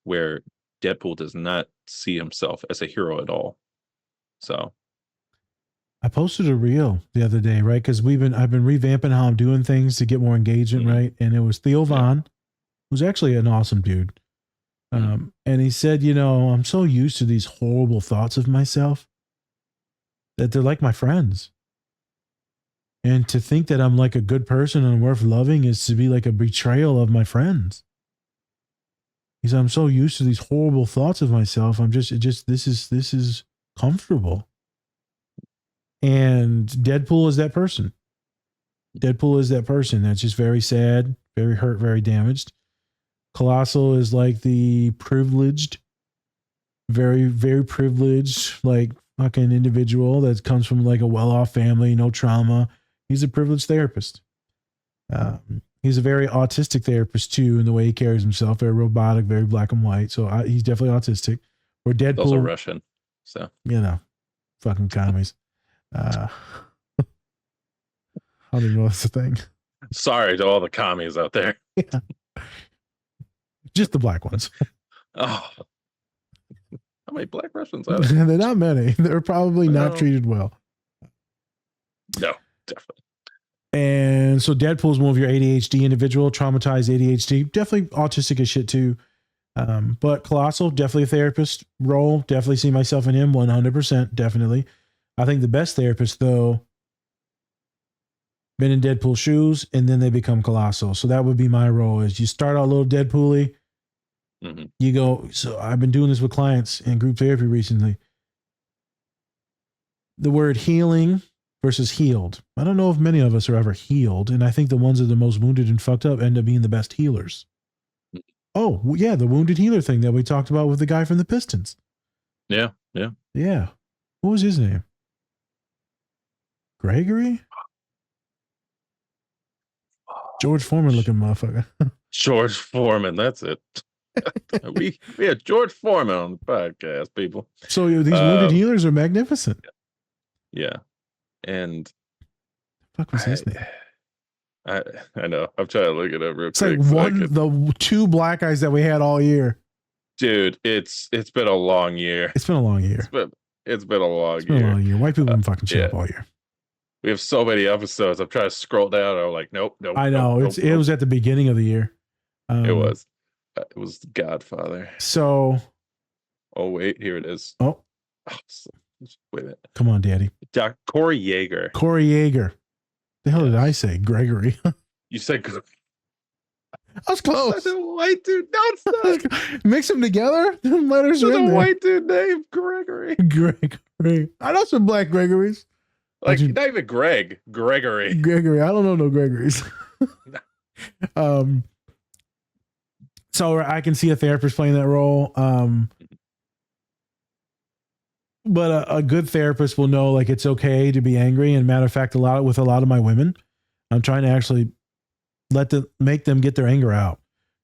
where Deadpool does not see himself as a hero at all. So I posted a reel the other day, right? Because I've been revamping how I'm doing things to get more engagement, right? And it was Theo Vaughn, who's actually an awesome dude. And he said, I'm so used to these horrible thoughts of myself that they're like my friends. And to think that I'm like a good person and worth loving is to be like a betrayal of my friends. He said, I'm so used to these horrible thoughts of myself. This is comfortable. And Deadpool is that person. Deadpool is that person that's just very sad, very hurt, very damaged. Colossal is like the privileged, very, very privileged, like fucking individual that comes from like a well-off family, no trauma. He's a privileged therapist. He's a very autistic therapist too, in the way he carries himself, very robotic, very black and white. So he's definitely autistic. Where Deadpool, also Russian, so fucking commies. I don't even know that's the thing. Sorry to all the commies out there. Yeah. Just the black ones. Oh, how many black Russians are there? They're not many. They're probably not treated well. No, definitely. And so Deadpool's more of your ADHD individual, traumatized ADHD, definitely autistic as shit too. But Colossal, definitely a therapist role. Definitely see myself in him 100%. Definitely. I think the best therapist, though, been in Deadpool's shoes and then they become Colossal. So that would be my role is you start out a little Deadpool-y. Mm-hmm. You go, so I've been doing this with clients in group therapy recently. The word healing versus healed. I don't know if many of us are ever healed. And I think the ones that are the most wounded and fucked up end up being the best healers. Oh, yeah, the wounded healer thing that we talked about with the guy from the Pistons. Yeah. Yeah. What was his name? Gregory? George Foreman looking motherfucker. George Foreman, that's it. we had George Foreman on the podcast, people. So these wounded healers are magnificent. Yeah. And fuck was his name? I know. I'm trying to look it up real It's quick. like the two black guys that we had all year. Dude, it's been a long year. It's been a long year. It's been a long It's been a long year. White people been fucking shit up all year. We have so many episodes. I'm trying to scroll down. I'm like, nope. I know. It was at the beginning of the year. It was. It was The Godfather. So. Oh, wait. Here it is. Oh. Wait a minute. Come on, Daddy. Corey Yeager. Corey Yeager. The hell did I say? Gregory. You said I was close. That's a white dude. No, it's not. Mix them together. The letters are in there. White dude named Gregory. Gregory. I know some black Gregories. Like, not even Greg. Gregory. Gregory. I don't know no Gregories. So I can see a therapist playing that role. But a good therapist will know, like, it's okay to be angry. And matter of fact, with a lot of my women, I'm trying to actually make them get their anger out.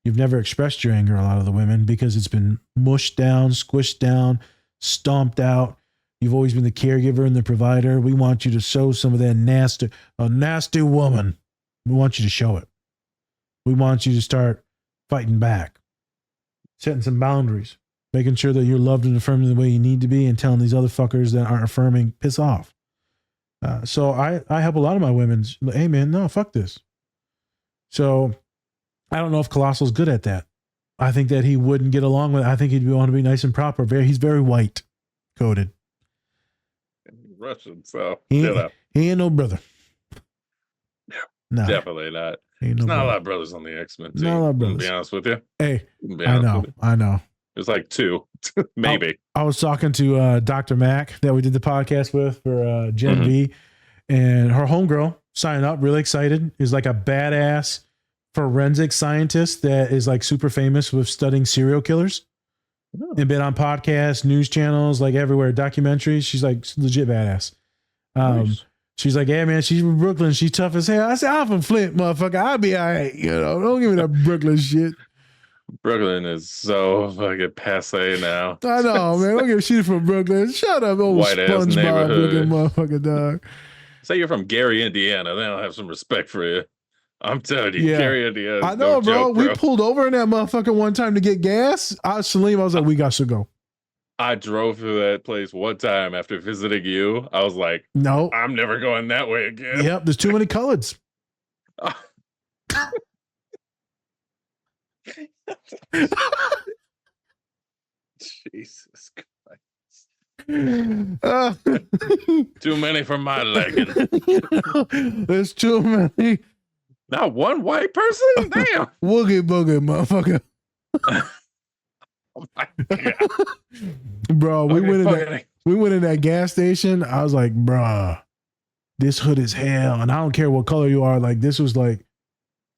You've never expressed your anger, a lot of the women, because it's been mushed down, squished down, stomped out. You've always been the caregiver and the provider. We want you to show some of that nasty woman. We want you to show it. We want you to start fighting back, setting some boundaries, making sure that you're loved and affirmed the way you need to be, and telling these other fuckers that aren't affirming, piss off. So I help a lot of my women. Hey man, no, fuck this. So I don't know if Colossal's good at that. I think that he wouldn't get along with it. I think he'd want to be nice and proper. He's very white coded. Russian, so he ain't no brother. No, definitely not. There's not a lot of brothers on the X-Men team. Not a lot of brothers. To be honest with you. Hey, I know. There's like two, maybe. I was talking to Dr. Mac that we did the podcast with for Gen V, and her homegirl signed up, really excited, is like a badass forensic scientist that is like super famous with studying serial killers. And been on podcasts, news channels, like everywhere, documentaries. She's like legit badass. Nice. She's like, yeah, man, she's from Brooklyn. She's tough as hell. I said, I'm from Flint, motherfucker. I'll be all right. You know, don't give me that Brooklyn shit. Brooklyn is so fucking passe now. I know, man. Don't give a shit from Brooklyn. Shut up, old SpongeBob looking motherfucker, dog. Say you're from Gary, Indiana. Then I'll have some respect for you. I'm telling you, Gary, Indiana. I know, bro. We pulled over in that motherfucker one time to get gas. I was like, we got to go. I drove through that place one time after visiting you. I was like, no, I'm never going that way again. Yep, there's too many colors. Jesus Christ. Too many for my liking. There's too many. Not one white person? Damn. Woogie boogie, motherfucker. Oh my God. Bro, we went in that gas station. I was like, bruh, this hood is hell. And I don't care what color you are. Like, this was like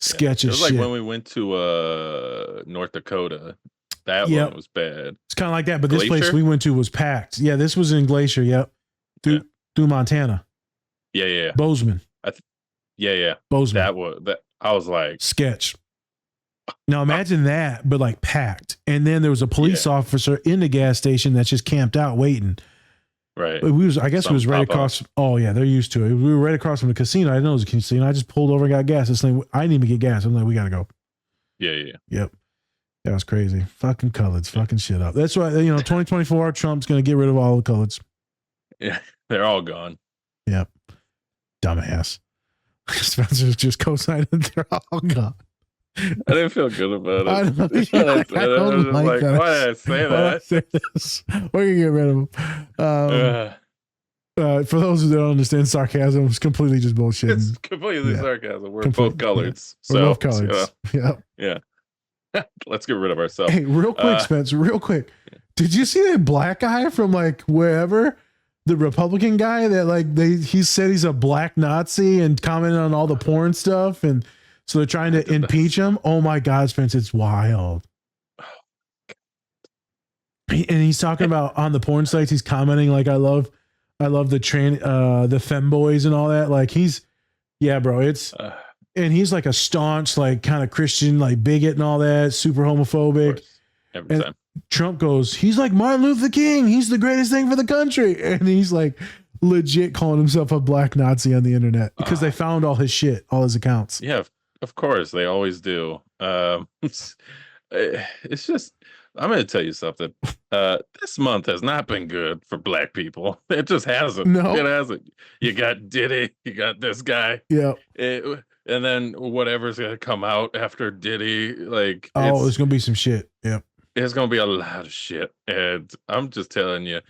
sketch as shit. It was like when we went to North Dakota. That one was bad. It's kind of like that, but this place we went to was packed. Yeah, this was in Glacier. Yep. Through Montana. Yeah. Bozeman. Yeah. Bozeman. I was like, sketch. Now imagine that, but like packed. And then there was a police officer in the gas station that's just camped out waiting. Right. I guess we was right across. Oh yeah, they're used to it. We were right across from the casino. I didn't know it was a casino. I just pulled over and got gas. This thing, I didn't even get gas. I'm like, we gotta go. Yeah. Yep. That was crazy. Fucking coloreds. Fucking shit up. That's why, 2024, Trump's gonna get rid of all the coloreds. Yeah, they're all gone. Yep. Dumbass. Spencer's just co-signing. They're all gone. I didn't feel good about it. I don't like that. Why did I say that? We're going to get rid of them. For those who don't understand sarcasm, it's completely just bullshit. It's completely sarcasm. We're both coloreds. We're both coloreds. Yeah. Let's get rid of ourselves. Hey, real quick, Spence, real quick. Did you see that black guy from like wherever? The Republican guy that he said he's a black Nazi and commented on all the porn stuff, and so they're trying to impeach him. Oh my God, Spence, it's wild. And he's talking about on the porn sites, he's commenting like, I love the femboys and all that. Like bro, it's And he's like a staunch, like kind of Christian, like bigot and all that, super homophobic. Every time. Trump goes, he's like Martin Luther King. He's the greatest thing for the country. And he's like legit calling himself a black Nazi on the internet because they found all his shit, all his accounts. Yeah, of course. They always do. It's just, I'm going to tell you something. This month has not been good for black people. It just hasn't. No. It hasn't. You got Diddy. You got this guy. Yeah. And then whatever's going to come out after Diddy. Like, there's going to be some shit. Yep. It's going to be a lot of shit. And I'm just telling you,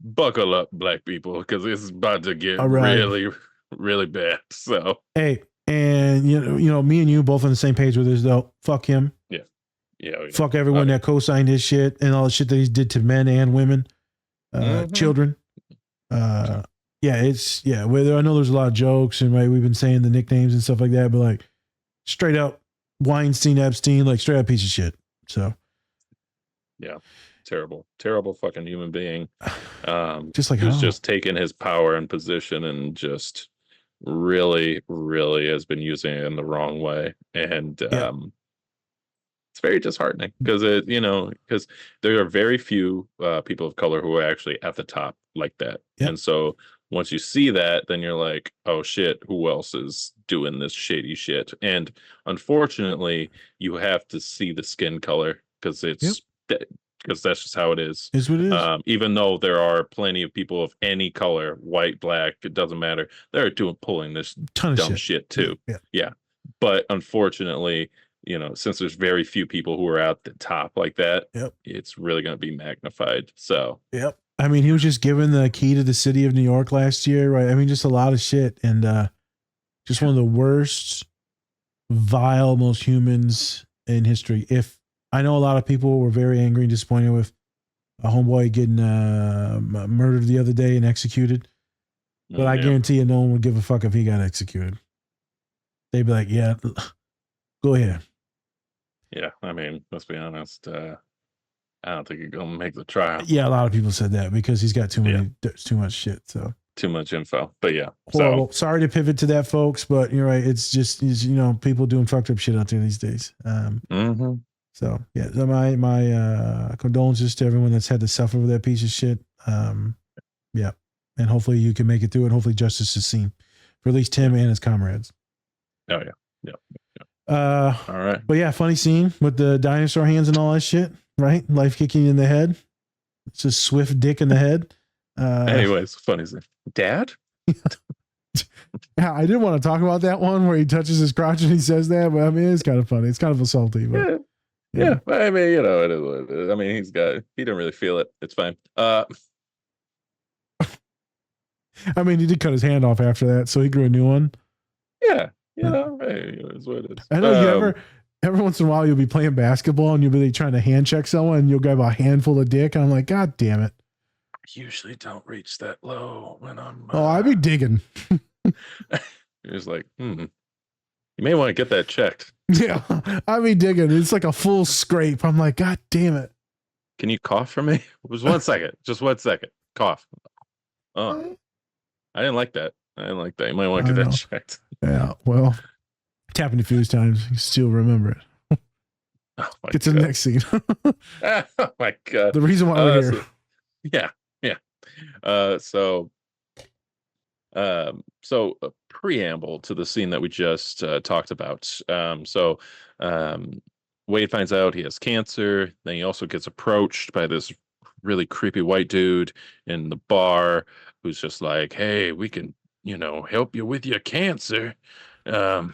buckle up, black people, because it's about to get really, really bad. So, hey, and you know, me and you both on the same page with this, though. Fuck him. Yeah. Fuck everyone that co-signed his shit and all the shit that he did to men and women, children. I know there's a lot of jokes and right, we've been saying the nicknames and stuff like that, but like straight up Weinstein, Epstein, like straight up piece of shit. So yeah, terrible fucking human being. Just like who's just taken his power and position and just really, really has been using it in the wrong way. And it's very disheartening because because there are very few people of color who are actually at the top like that. Yep. And so once you see that, then you're like, oh shit, who else is doing this shady shit? And unfortunately, you have to see the skin color because because that's just how it is. Is what it is. Even though there are plenty of people of any color, white, black, it doesn't matter. They're pulling this ton of dumb shit too. Yeah. But unfortunately, since there's very few people who are at the top like that, it's really going to be magnified. So, I mean, he was just given the key to the city of New York last year, right? I mean, just a lot of shit. And just one of the worst, vile, most humans in history. If I know a lot of people were very angry and disappointed with a homeboy getting murdered the other day and executed. But I guarantee you no one would give a fuck if he got executed. They'd be like, yeah, go ahead. Yeah, I mean, let's be honest. I don't think you're gonna make the trial. Yeah, a lot of people said that because he's got too much shit. So too much info. But yeah, horrible. Sorry to pivot to that, folks, but you're right. It's just people doing fucked up shit out there these days. So yeah, so my condolences to everyone that's had to suffer with that piece of shit. Yeah, and hopefully you can make it through, and hopefully justice is seen for at least him and his comrades. Oh yeah. All right. But yeah, funny scene with the dinosaur hands and all that shit, right? Life kicking you in the head. It's just swift dick in the head. Anyways, funny scene. Dad? Yeah, I didn't want to talk about that one where he touches his crotch and he says that, but I mean, it's kind of funny. It's kind of assaulty. But, yeah. I mean, it is what it is. I mean, he didn't really feel it. It's fine. I mean, he did cut his hand off after that, so he grew a new one. Yeah. Hey, it is what it is. I know you every once in a while you'll be playing basketball and you'll be trying to hand check someone and you'll grab a handful of dick and I'm like, God damn it. I usually don't reach that low when I'm I'd be digging. You're just like, you may want to get that checked. Yeah, I'd be digging. It's like a full scrape. I'm like, God damn it. Can you cough for me? Just 1 second. Just 1 second. Cough. Oh, I didn't like that. You might want to get that checked. Yeah, well, tapping a few times, you still remember it. Oh my Get to the next scene. Oh my God. The reason why we're here. So a preamble to the scene that we just talked about. Wade finds out he has cancer. Then he also gets approached by this really creepy white dude in the bar who's just like, hey, we can help you with your cancer. Very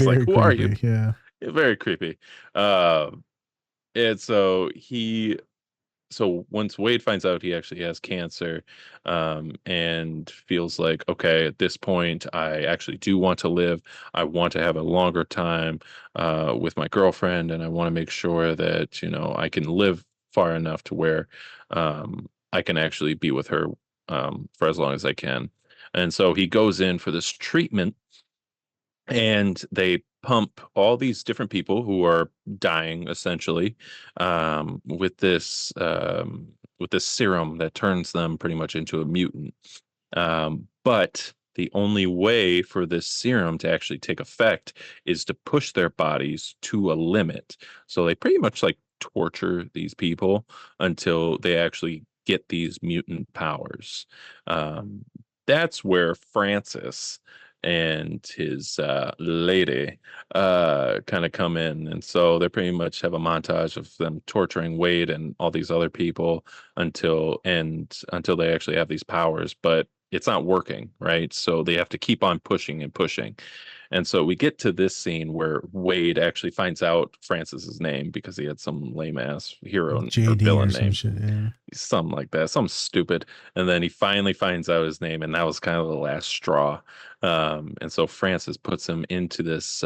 like, who creepy, are you? Yeah. Very creepy. And so once Wade finds out he actually has cancer, and feels like, okay, at this point, I actually do want to live. I want to have a longer time with my girlfriend, and I want to make sure that, I can live far enough to where I can actually be with her for as long as I can. And so he goes in for this treatment, and they pump all these different people who are dying essentially with this serum that turns them pretty much into a mutant. But the only way for this serum to actually take effect is to push their bodies to a limit. So they pretty much like torture these people until they actually get these mutant powers. Um, that's where Francis and his lady kind of come in. And so they pretty much have a montage of them torturing Wade and all these other people until they actually have these powers. But it's not working, right? So they have to keep on pushing and pushing. And so we get to this scene where Wade actually finds out Francis's name because he had some lame ass hero or JD villain or some name, shit. Yeah. something like that, something stupid. And then he finally finds out his name, and that was kind of the last straw. And so Francis puts him into this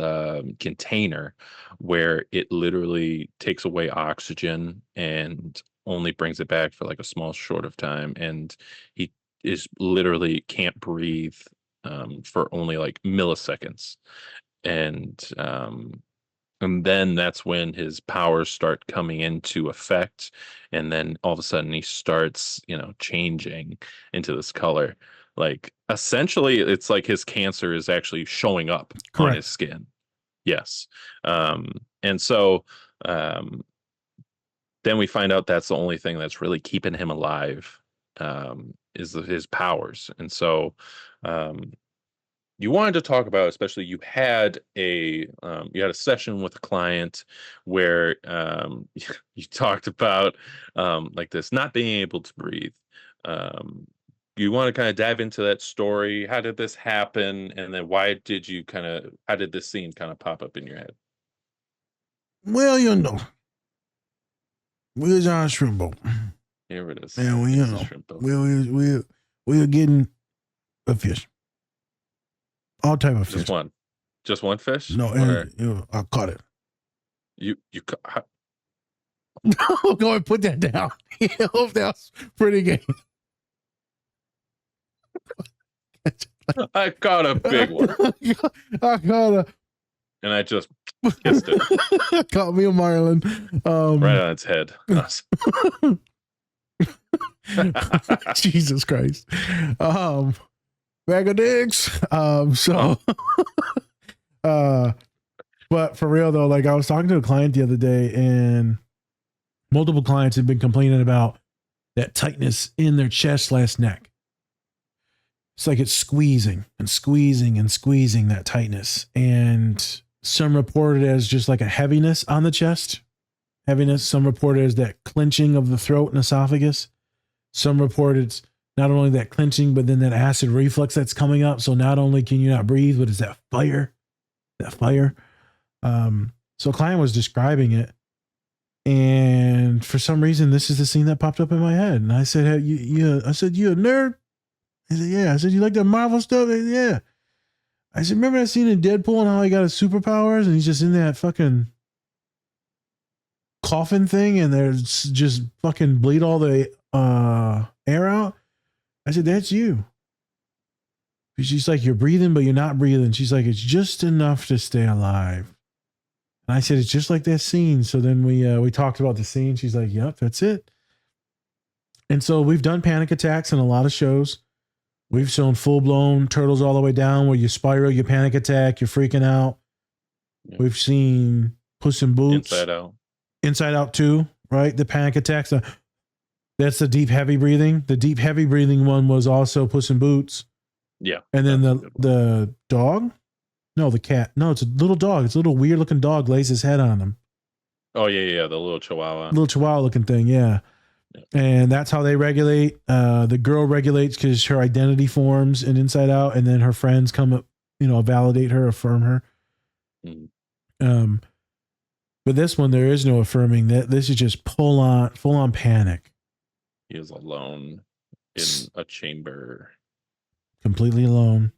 container where it literally takes away oxygen and only brings it back for like a small short of time. And he is literally can't breathe for only like milliseconds. And then that's when his powers start coming into effect. And then all of a sudden he starts, changing into this color. Like essentially, it's like his cancer is actually showing up on his skin. Yes. And so then we find out that's the only thing that's really keeping him alive, is his powers. And so you wanted to talk about, especially you had a session with a client where you talked about like this not being able to breathe. You want to kind of dive into that story? How did this happen? And then how did this scene kind of pop up in your head? Well, we was on a shrimp boat. Here it is. And It's a shrimp boat. we were getting a fish. All type of fish. Just one fish? No, I caught it. You Go and put that down. That's pretty good. I caught a big one. I caught a. And I just kissed it. Caught me a marlin. Right on its head. Jesus Christ. Bag of dicks. But for real though, like I was talking to a client the other day, and multiple clients have been complaining about that tightness in their chest / neck. It's like it's squeezing and squeezing and squeezing, that tightness. And some reported as just like a heaviness on the chest. Heaviness. Some reported as that clenching of the throat and esophagus. Some reported not only that clenching, but then that acid reflux that's coming up. So not only can you not breathe, but it's that fire. So a client was describing it. And for some reason, this is the scene that popped up in my head. And I said, hey, you a nerd? He said, yeah. I said, you like that Marvel stuff? Said, yeah. I said, remember that scene in Deadpool and how he got his superpowers and he's just in that fucking coffin thing and there's just fucking bleed all the air out? I said, that's you. She's like, you're breathing, but you're not breathing. She's like, it's just enough to stay alive. And I said, it's just like that scene. So then we talked about the scene. She's like, yep, that's it. And so we've done panic attacks in a lot of shows. We've shown full-blown turtles all the way down where you spiral, you panic attack, you're freaking out. Yeah. We've seen Puss in Boots. Inside Out 2, right? The panic attacks. That's the deep, heavy breathing. The deep, heavy breathing one was also Puss in Boots. Yeah. And then the dog? No, the cat. No, it's a little dog. It's a little weird-looking dog, lays his head on him. Oh, yeah. The little chihuahua. Little chihuahua-looking thing, yeah. And that's how they regulate. The girl regulates because her identity forms in Inside Out, and then her friends come up, validate her, affirm her. Mm-hmm. But this one, there is no affirming. That this is just full on panic. He is alone in a chamber, completely alone,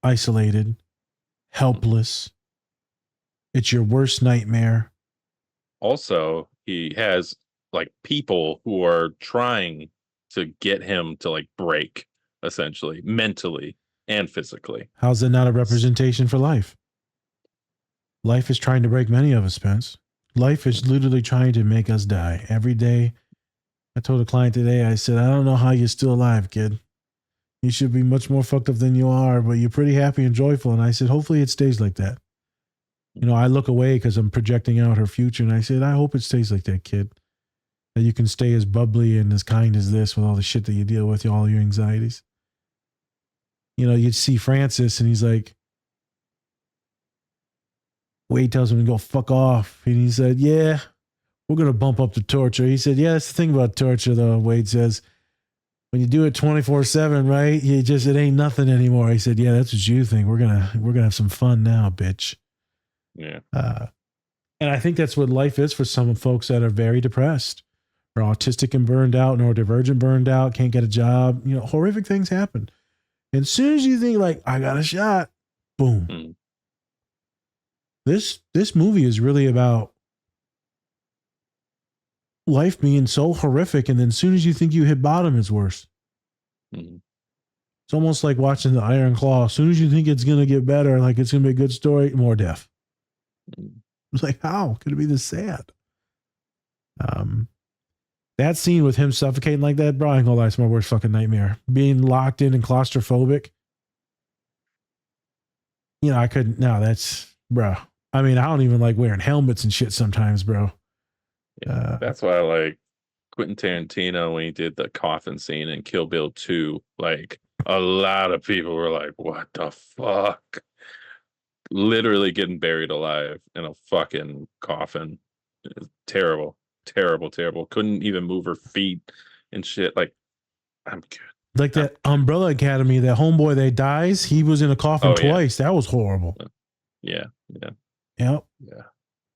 isolated, helpless. It's your worst nightmare. Also, he has like people who are trying to get him to like break, essentially, mentally and physically. How's that not a representation for life? Life is trying to break many of us, Spence. Life is literally trying to make us die every day. I told a client today, I said, I don't know how you're still alive, kid. You should be much more fucked up than you are, but you're pretty happy and joyful. And I said, hopefully it stays like that. I look away because I'm projecting out her future. And I said, I hope it stays like that, kid. That you can stay as bubbly and as kind as this with all the shit that you deal with, all your anxieties. You'd see Francis and he's like, Wade tells him to go fuck off. And he said, yeah, we're going to bump up the torture. He said, yeah, that's the thing about torture, though. Wade says, when you do it 24/7, right? It ain't nothing anymore. He said, yeah, that's what you think. We're going to have some fun now, bitch. Yeah. And I think that's what life is for some folks that are very depressed or autistic and burned out, neurodivergent, burned out, can't get a job. Horrific things happen. And as soon as you think like, I got a shot, boom. Mm. This movie is really about life being so horrific, and then as soon as you think you hit bottom, it's worse. Mm. It's almost like watching the Iron Claw. As soon as you think it's going to get better, like it's going to be a good story, more death. Mm. It's like, how could it be this sad? That scene with him suffocating like that, bro, I ain't gonna lie, it's my worst fucking nightmare. Being locked in and claustrophobic. I couldn't. No, that's, bro. I mean, I don't even like wearing helmets and shit sometimes, bro. Yeah, that's why I like Quentin Tarantino when he did the coffin scene in Kill Bill 2. Like, a lot of people were like, what the fuck? Literally getting buried alive in a fucking coffin. Terrible. Terrible, terrible. Couldn't even move her feet and shit. Like, I'm good. Like that Umbrella Academy, that homeboy that dies, he was in a coffin twice. That was horrible. Yeah, yeah. Yep. Yeah.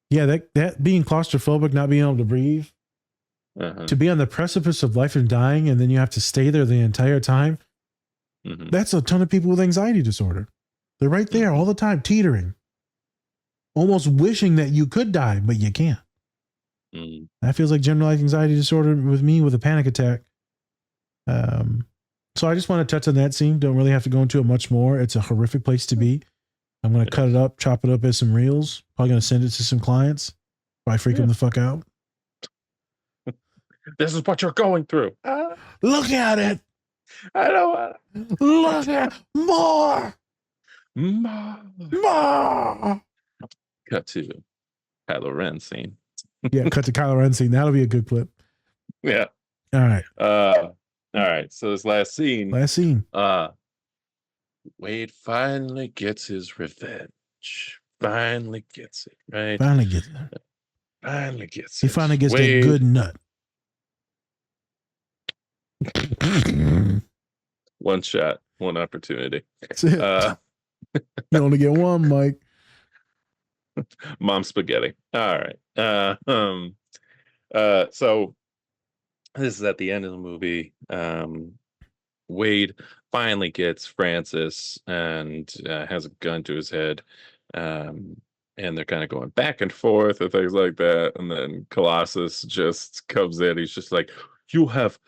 Yeah, that being claustrophobic, not being able to breathe, to be on the precipice of life and dying, and then you have to stay there the entire time. Mm-hmm. That's a ton of people with anxiety disorder. They're right there all the time, teetering, almost wishing that you could die, but you can't. Mm. That feels like generalized anxiety disorder with me with a panic attack. So I just want to touch on that scene. Don't really have to go into it much more. It's a horrific place to be. I'm going to cut it up, chop it up as some reels. Probably going to send it to some clients. Probably freak them the fuck out. This is what you're going through. Look at it. I don't want to. Look at more. More. Cut to Kylo Ren scene. Yeah, cut to Kylo Ren scene. That'll be a good clip. Yeah. All right. All right. So this last scene. Wade finally gets his revenge. Finally gets it, right? Finally gets it. Finally gets he it. He finally gets Wade, that good nut. One shot, one opportunity. That's it. You only get one, Mike. Mom spaghetti. All right. So this is at the end of the movie. Wade finally gets Francis and has a gun to his head. And they're kind of going back and forth and things like that. And then Colossus just comes in. He's just like, you have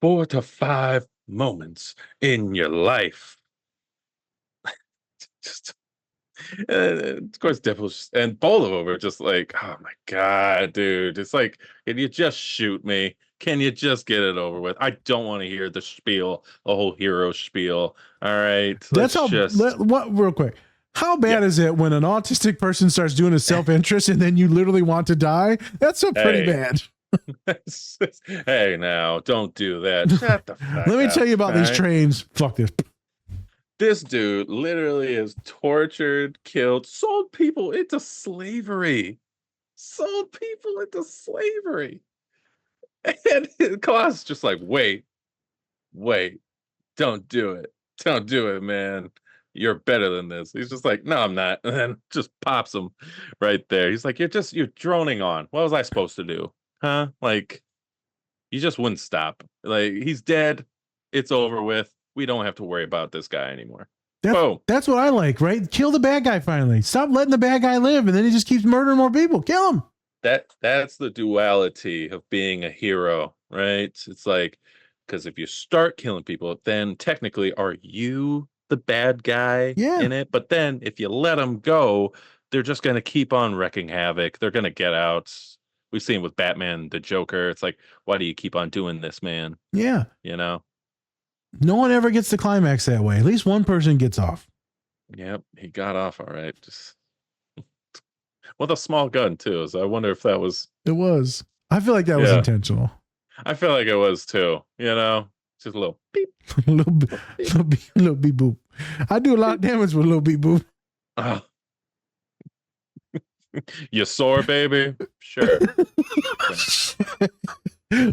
4 to 5 moments in your life. Just, of course, Deadpool and both of them are just like, oh my god, dude! It's like, can you just shoot me? Can you just get it over with? I don't want to hear the spiel, the whole hero spiel. All right, what real quick. How bad is it when an autistic person starts doing a self-interest and then you literally want to die? That's pretty bad. Hey, now, don't do that. Shut the fuck Let me up, tell you about these trains. Fuck this. This dude literally is tortured, killed, sold people into slavery. And Colossus just like, wait, don't do it. Don't do it, man. You're better than this. He's just like, no, I'm not. And then just pops him right there. He's like, you're droning on. What was I supposed to do? Huh? Like, you just wouldn't stop. Like, he's dead. It's over with. We don't have to worry about this guy anymore. That's what I like, right? Kill the bad guy finally. Stop letting the bad guy live, and then he just keeps murdering more people. Kill him. That's the duality of being a hero, right? It's like, because if you start killing people, then technically are you the bad guy in it? But then if you let them go, they're just going to keep on wreaking havoc. They're going to get out. We've seen with Batman, the Joker. It's like, why do you keep on doing this, man? Yeah. You know? No one ever gets the climax that way. At least one person gets off. Yep, he got off all right. Just with a small gun too. So I wonder if that was. It was. I feel like that was Yeah. intentional. I feel like it was too. You know, just a little beep. little beep boop. I do a lot of damage with a little beep boop. Oh. You sore, baby? Sure.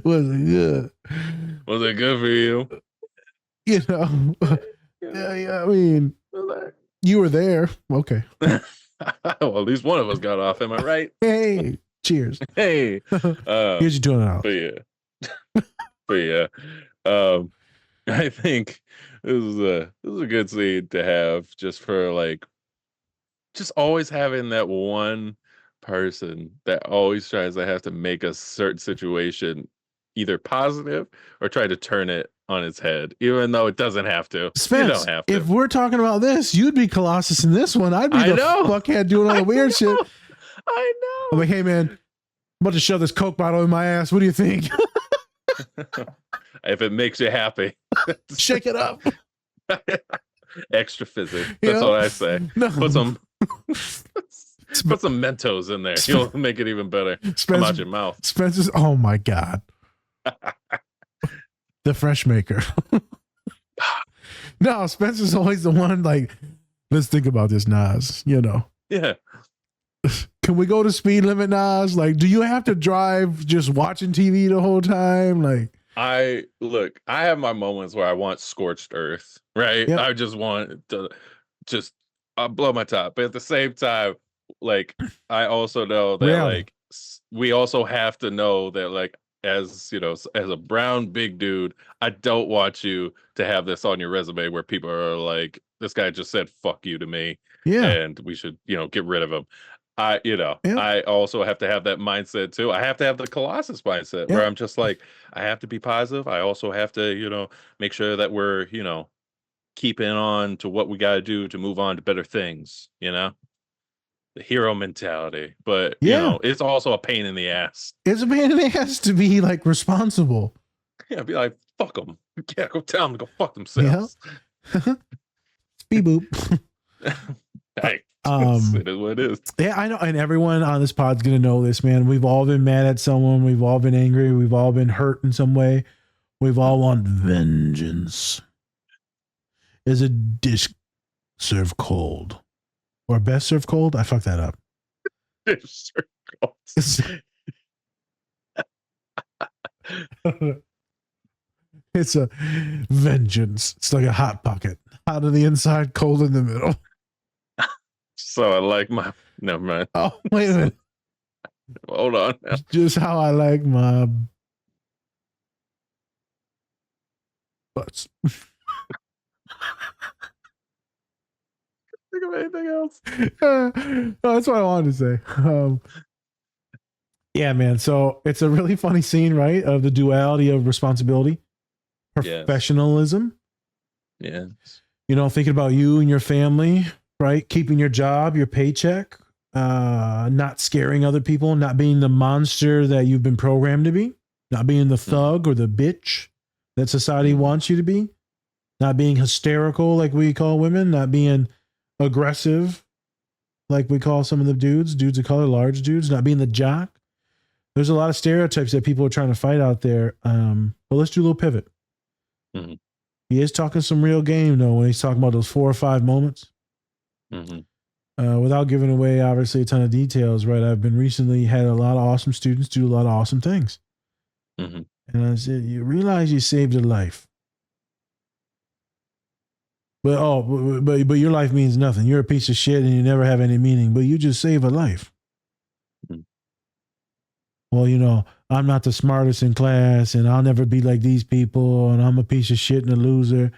Was it good? Was it good for you? You know. Yeah. I mean, you were there. Okay. Well, at least one of us got off. Am I right? Hey, cheers. Hey. Here's your $200. But yeah. I think this is a good scene to have just for like just always having that one person that always tries to have to make a certain situation either positive or try to turn it on its head, even though it doesn't have to. Spence, you don't have to. if we're talking about this, you'd be Colossus in this one. I'd be the fuckhead doing all the weird shit. I know. I'm like, hey man, I'm about to shove this Coke bottle in my ass. What do you think? If it makes you happy. Shake it up. Extra fizzy. That's what I say. No. Put some Mentos in there. You'll make it even better. Come out your mouth. Spencer's, oh my God. The fresh maker. No, Spencer's always the one like, let's think about this, Nas, you know. Yeah. Can we go to speed limit, Nas? Like, do you have to drive just watching TV the whole time? Like, I have my moments where I want scorched earth, right? Yep. I just want to blow my top. But at the same time, like, I also know that Reality. like we also have to know that like as you know, as a brown big dude, I don't want you to have this on your resume where people are like, this guy just said fuck you to me. Yeah. And we should, get rid of him. I also have to have that mindset too. I have to have the Colossus mindset where I'm just like, I have to be positive. I also have to, make sure that we're, keeping on to what we got to do to move on to better things, the hero mentality. But, it's also a pain in the ass. It's a pain in the ass to be like responsible. Yeah, be like, fuck them. Yeah, go tell them to go fuck themselves. Yeah. Beep boop. Hey, it is what it is. Yeah, I know. And everyone on this pod's going to know this, man. We've all been mad at someone. We've all been angry. We've all been hurt in some way. We've all wanted vengeance. Is a dish served cold or best served cold? I fucked that up. Dish served cold. It's a vengeance. It's like a hot pocket. Hot on the inside, cold in the middle. So I like my... Never mind. Oh, wait a minute. Hold on. Just how I like my butts. Think of anything else. No, that's what I wanted to say. Yeah, man. So it's a really funny scene, right? Of the duality of responsibility, professionalism. Yeah. Thinking about you and your family, right? Keeping your job, your paycheck, not scaring other people, not being the monster that you've been programmed to be, not being the thug or the bitch that society wants you to be, not being hysterical like we call women, not being aggressive like we call some of the dudes of color, large dudes, not being the jock. There's a lot of stereotypes that people are trying to fight out there. But let's do a little pivot. Mm-hmm. He is talking some real game though when he's talking about those 4 or 5 moments. Mm-hmm. Without giving away obviously a ton of details, right? I've been recently had a lot of awesome students do a lot of awesome things. Mm-hmm. And I said, you realize you saved a life. But your life means nothing. You're a piece of shit and you never have any meaning, but you just save a life. Mm-hmm. Well, I'm not the smartest in class and I'll never be like these people and I'm a piece of shit and a loser.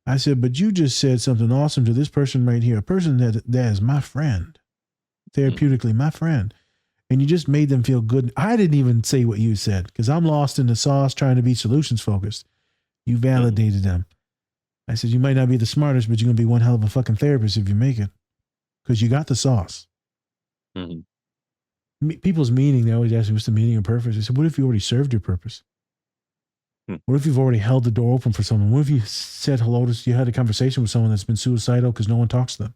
I said, but you just said something awesome to this person right here, a person that is my friend, therapeutically my friend. And you just made them feel good. I didn't even say what you said because I'm lost in the sauce trying to be solutions focused. You validated them. I said, you might not be the smartest, but you're going to be one hell of a fucking therapist if you make it because you got the sauce. Mm-hmm. People's meaning, they always ask me, what's the meaning and purpose? I said, what if you already served your purpose? What if you've already held the door open for someone? What if you said hello to, you had a conversation with someone that's been suicidal because no one talks to them?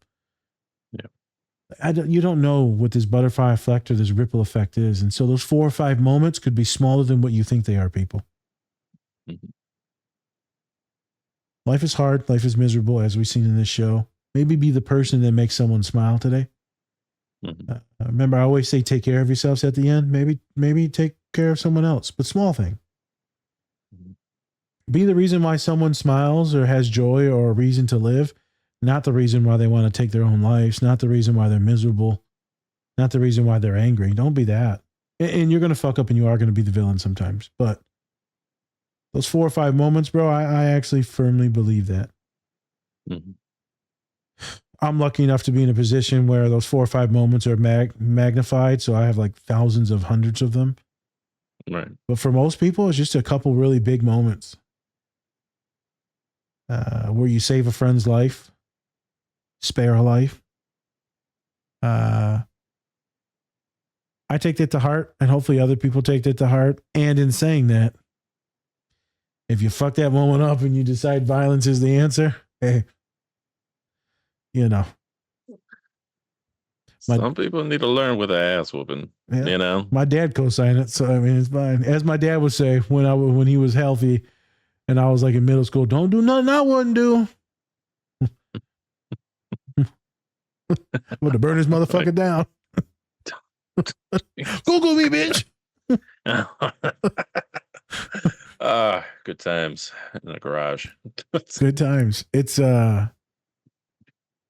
Yeah. You don't know what this butterfly effect or this ripple effect is. And so those 4 or 5 moments could be smaller than what you think they are, people. Mm-hmm. Life is hard. Life is miserable, as we've seen in this show. Maybe be the person that makes someone smile today. Mm-hmm. Remember, I always say take care of yourselves at the end. Maybe take care of someone else, but small thing. Mm-hmm. Be the reason why someone smiles or has joy or a reason to live, not the reason why they want to take their own lives, not the reason why they're miserable, not the reason why they're angry. Don't be that. And you're going to fuck up and you are going to be the villain sometimes. But those 4 or 5 moments, bro, I actually firmly believe that. Mm-hmm. I'm lucky enough to be in a position where those 4 or 5 moments are magnified. So I have like thousands of hundreds of them. Right. But for most people, it's just a couple really big moments where you save a friend's life, spare a life. I take that to heart, and hopefully other people take that to heart. And in saying that, if you fuck that moment up and you decide violence is the answer, hey, you know. Some people need to learn with an ass whooping, Yeah. you know? My dad co-signed it, so I mean, it's fine. As my dad would say when he was healthy and I was like in middle school, don't do nothing I wouldn't do. I'm going to burn this motherfucker down. Google me, bitch. Good times in the garage. Good times. It's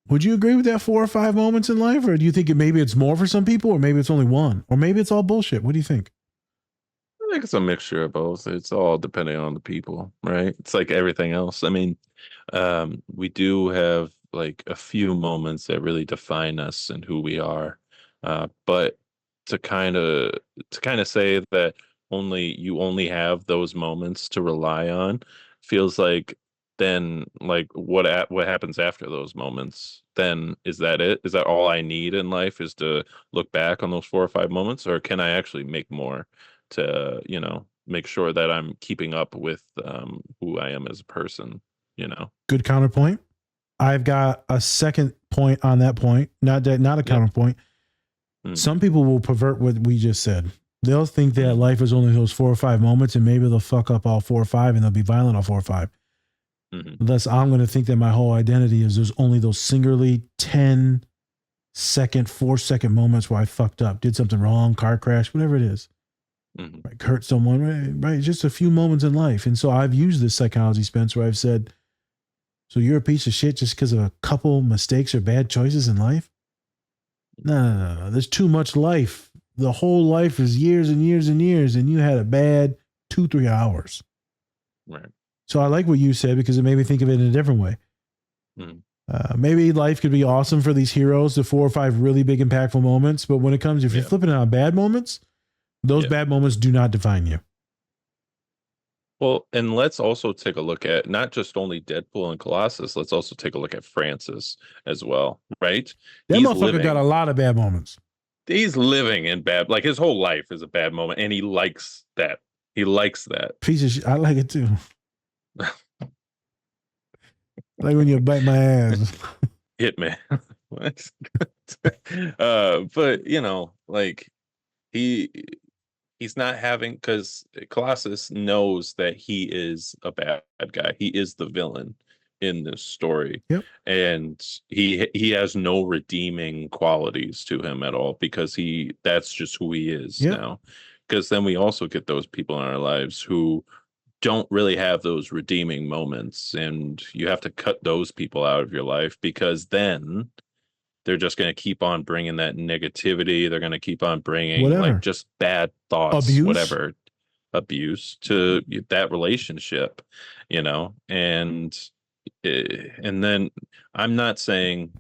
would you agree with that 4 or 5 moments in life, or do you think maybe it's more for some people, or maybe it's only one, or maybe it's all bullshit? What do you think? I think it's a mixture of both. It's all depending on the people, right? It's like everything else. I mean, we do have like a few moments that really define us and who we are. But to kind of say that you only have those moments to rely on feels like then like what happens after those moments? Then is that it? Is that all I need in life is to look back on those 4 or 5 moments, or can I actually make more to, make sure that I'm keeping up with who I am as a person, Good counterpoint. I've got a second point on that point. Not a counterpoint. Some people will pervert what we just said. They'll think that life is only those 4 or 5 moments, and maybe they'll fuck up all 4 or 5 and they'll be violent all 4 or 5. Thus, I'm going to think that my whole identity is there's only those singularly 10-second, 4-second moments where I fucked up, did something wrong, car crash, whatever it is. Like hurt someone, right? Just a few moments in life. And so I've used this psychology, Spence, where I've said, so you're a piece of shit just because of a couple mistakes or bad choices in life? No. There's too much life. The whole life is years and years and years, and you had a bad 2-3 hours. Right. So I like what you said because it made me think of it in a different way. Maybe life could be awesome for these heroes, the 4 or 5 really big, impactful moments. But when it comes, if you're flipping it on bad moments, those bad moments do not define you. Well, and let's also take a look at not just only Deadpool and Colossus. Let's also take a look at Francis as well, right? That motherfucker got a lot of bad moments. He's living in bad, like his whole life is a bad moment, and he likes that. He likes that. Piece of shit. I like it too. Like when you bite my ass. Hit me. What? But like he's not having, because Colossus knows that he is a bad guy. He is the villain in this story. Yep. And he has no redeeming qualities to him at all, because that's just who he is now. Because then we also get those people in our lives who don't really have those redeeming moments, and you have to cut those people out of your life, because then they're just going to keep on bringing that negativity. They're going to keep on bringing like just bad thoughts, abuse to that relationship, and then I'm not saying,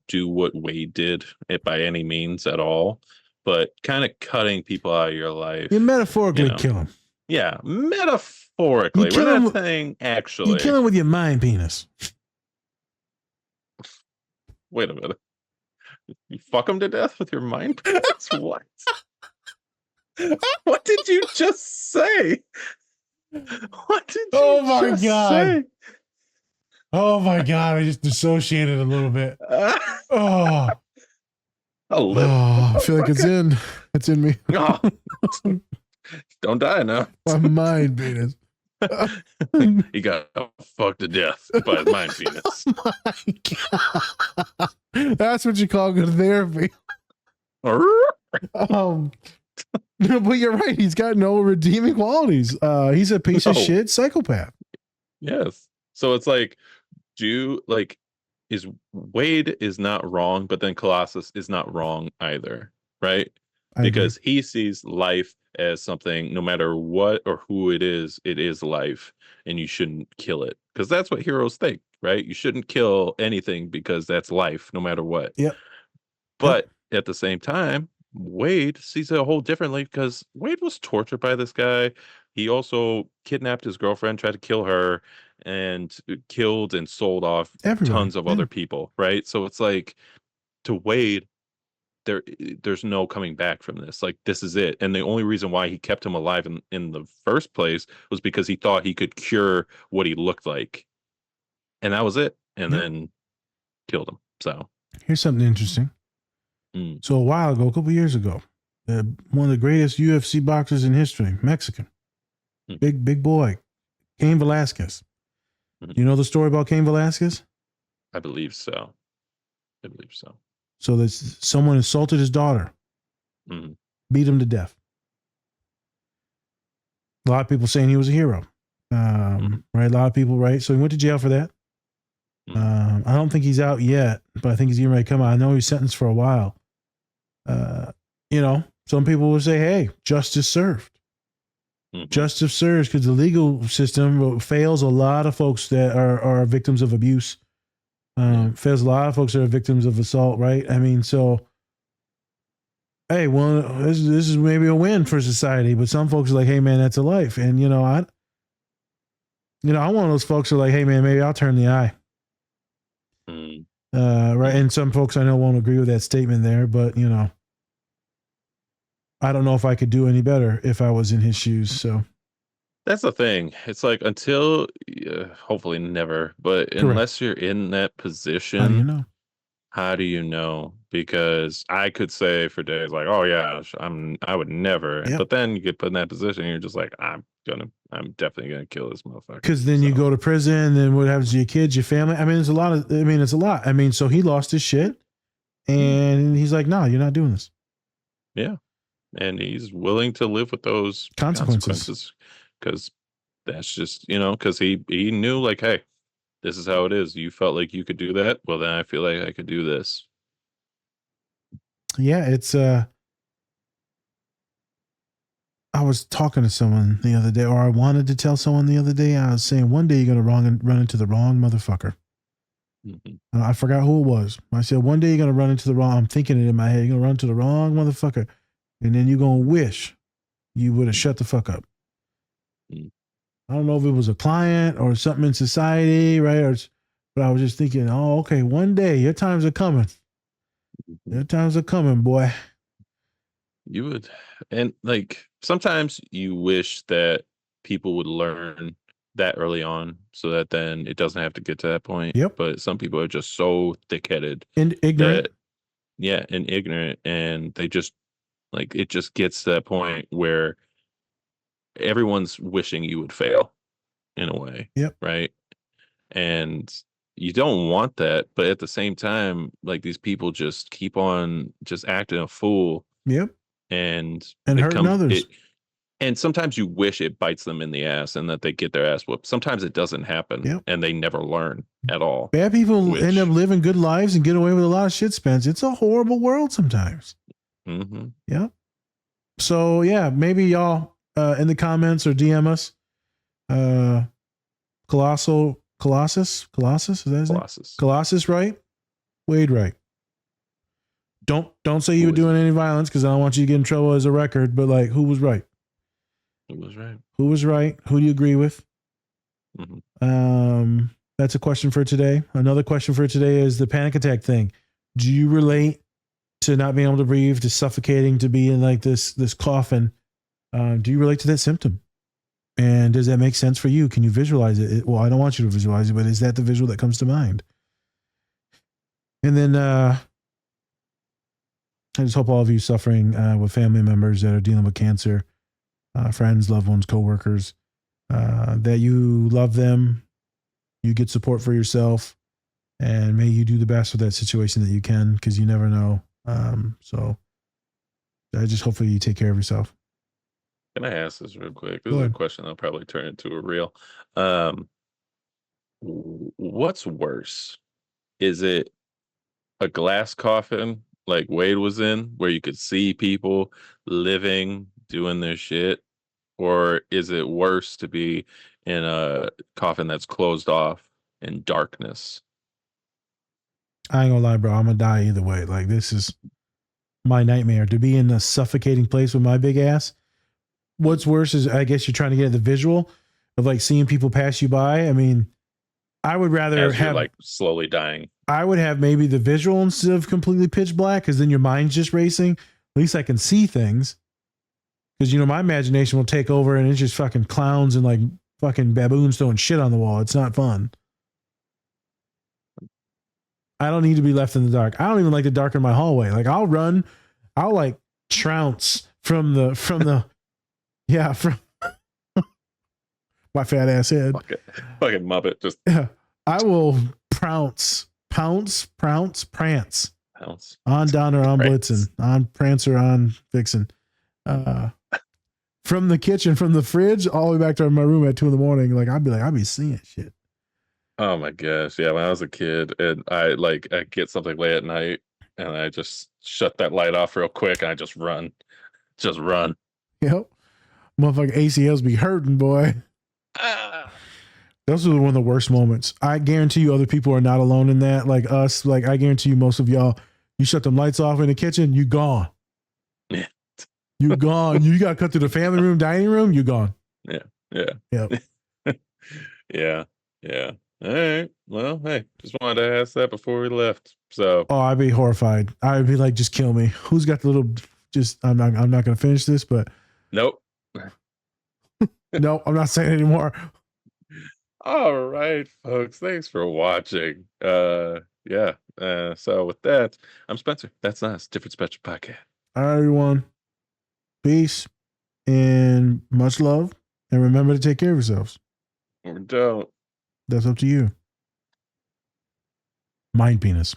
do what Wade did it by any means at all, but kind of cutting people out of your life. You metaphorically kill him. Yeah, metaphorically. We're not saying actually. You kill him with your mind penis. Wait a minute. You fuck him to death with your mind penis? What? What did you just say? What did Oh you my just God. say? Oh my God. I just dissociated a little bit. Oh, A little. I feel like it's in. It's in me. Oh, don't die now. My mind penis. He got fucked to death by his mind penis. Oh my God. That's what you call good therapy. But you're right. He's got no redeeming qualities. He's a piece of No. shit psychopath. Yes. So it's like, is Wade is not wrong, but then Colossus is not wrong either, right? Because he sees life as something, no matter what or who it is life, and you shouldn't kill it. Because that's what heroes think, right? You shouldn't kill anything because that's life, no matter what. Yep. But at the same time, Wade sees it a whole differently because Wade was tortured by this guy. He also kidnapped his girlfriend, tried to kill her, and killed and sold off Everybody. tons of other people, right? So it's like, to Wade, there's no coming back from this. Like, this is it. And the only reason why he kept him alive in the first place was because he thought he could cure what he looked like. And that was it. And then killed him. So here's something interesting. So a while ago, a couple years ago, one of the greatest UFC boxers in history, Mexican, big boy, Cain Velasquez. You know the story about Cain Velasquez? I believe so. So there's someone assaulted his daughter, beat him to death. A lot of people saying he was a hero, right? A lot of people, right? So he went to jail for that. I don't think he's out yet, but I think he's getting ready to come out. I know he's sentenced for a while. You know, some people will say, hey, justice served. Justice serves, because the legal system fails a lot of folks that are victims of abuse. Fails a lot of folks that are victims of assault, right? I mean, so, hey, well, this is maybe a win for society, but some folks are like, hey, man, that's a life. And, I'm one of those folks who are like, hey, man, maybe I'll turn the eye. Right. And some folks I know won't agree with that statement there, but, I don't know if I could do any better if I was in his shoes. So that's the thing. It's like, until, hopefully never, but unless you're in that position, how do you know? How do you know? Because I could say for days like, oh yeah, I would never. Yep. But then you get put in that position, and you're just like, I'm definitely gonna kill this motherfucker. Because then you go to prison, then what happens to your kids, your family? I mean, it's a lot. I mean, so he lost his shit, and he's like, no, you're not doing this. Yeah. And he's willing to live with those consequences because that's just, because he knew, like, hey, this is how it is. You felt like you could do that. Well, then I feel like I could do this. Yeah, it's I was talking to someone the other day, or I wanted to tell someone the other day. I was saying, one day you're gonna run into the wrong motherfucker. And I forgot who it was. I said, one day you're gonna run into the wrong. I'm thinking it in my head. You're gonna run into the wrong motherfucker, and then you're gonna wish you would have shut the fuck up. I don't know if it was a client or something in society, right? But I was just thinking, oh, okay, one day your times are coming. Your times are coming, boy. You would. And like, sometimes you wish that people would learn that early on so that then it doesn't have to get to that point. Yep. But some people are just so thick-headed and ignorant. And ignorant. And they just, like, it just gets to that point where everyone's wishing you would fail in a way. Yep. Right. And you don't want that, but at the same time, like, these people just keep on just acting a fool. Yep. And hurting others. And sometimes you wish it bites them in the ass and that they get their ass whooped. Sometimes it doesn't happen, and they never learn at all. Bad people end up living good lives and get away with a lot of shit, Spence. It's a horrible world sometimes. Yeah. So yeah, maybe y'all in the comments or DM us. Colossus, is that his name? Colossus, right? Wade, right? Don't say you were doing any violence, because I don't want you to get in trouble as a record. But like, who was right? Who was right? Who was right? Who do you agree with? That's a question for today. Another question for today is the panic attack thing. Do you relate to not being able to breathe, to suffocating, to be in like this coffin? Do you relate to that symptom? And does that make sense for you? Can you visualize it? Well, I don't want you to visualize it, but is that the visual that comes to mind? And then I just hope all of you suffering with family members that are dealing with cancer, friends, loved ones, coworkers, that you love them, you get support for yourself, and may you do the best with that situation that you can, because you never know. So I just hopefully you take care of yourself. Can I ask this real quick? This Go is a ahead. question that'll probably turn into a reel. What's worse? Is it a glass coffin like Wade was in, where you could see people living, doing their shit? Or is it worse to be in a coffin that's closed off in darkness? I ain't gonna lie, bro. I'm gonna die either way. Like, this is my nightmare, to be in a suffocating place with my big ass. What's worse is, I guess you're trying to get at the visual of like seeing people pass you by. I mean, I would rather As you're have like slowly dying. I would have maybe the visual instead of completely pitch black, because then your mind's just racing. At least I can see things. Because, you know, my imagination will take over and it's just fucking clowns and like fucking baboons throwing shit on the wall. It's not fun. I don't need to be left in the dark. I don't even like the dark in my hallway. Like, I'll run, I'll like trounce from the my fat ass head. Fucking Muppet. Just Yeah. I will prance on Donner, on Prance. Blitzen, on Prancer, on Vixen. From the kitchen, from the fridge, all the way back to my room at 2 a.m. Like, I'd be seeing shit. Oh my gosh. Yeah, when I was a kid and I get something late at night and I just shut that light off real quick and I just run. Just run. Yep. Motherfucking ACLs be hurting, boy. Those are one of the worst moments. I guarantee you other people are not alone in that. Like us, like I guarantee you most of y'all, you shut them lights off in the kitchen, you gone. Yeah. You gone. You got cut through the family room, dining room, you gone. Yeah. Yeah. Yep. Yeah. Yeah. All right. Well, hey, just wanted to ask that before we left. So Oh, I'd be horrified. I'd be like, just kill me. Who's got the little I'm not gonna finish this, but nope. no, I'm not saying anymore. All right, folks. Thanks for watching. Yeah. So with that, I'm Spencer. That's us. Different Spectrum Podcast. All right, everyone. Peace and much love. And remember to take care of yourselves. Or don't. That's up to you. Mind penis.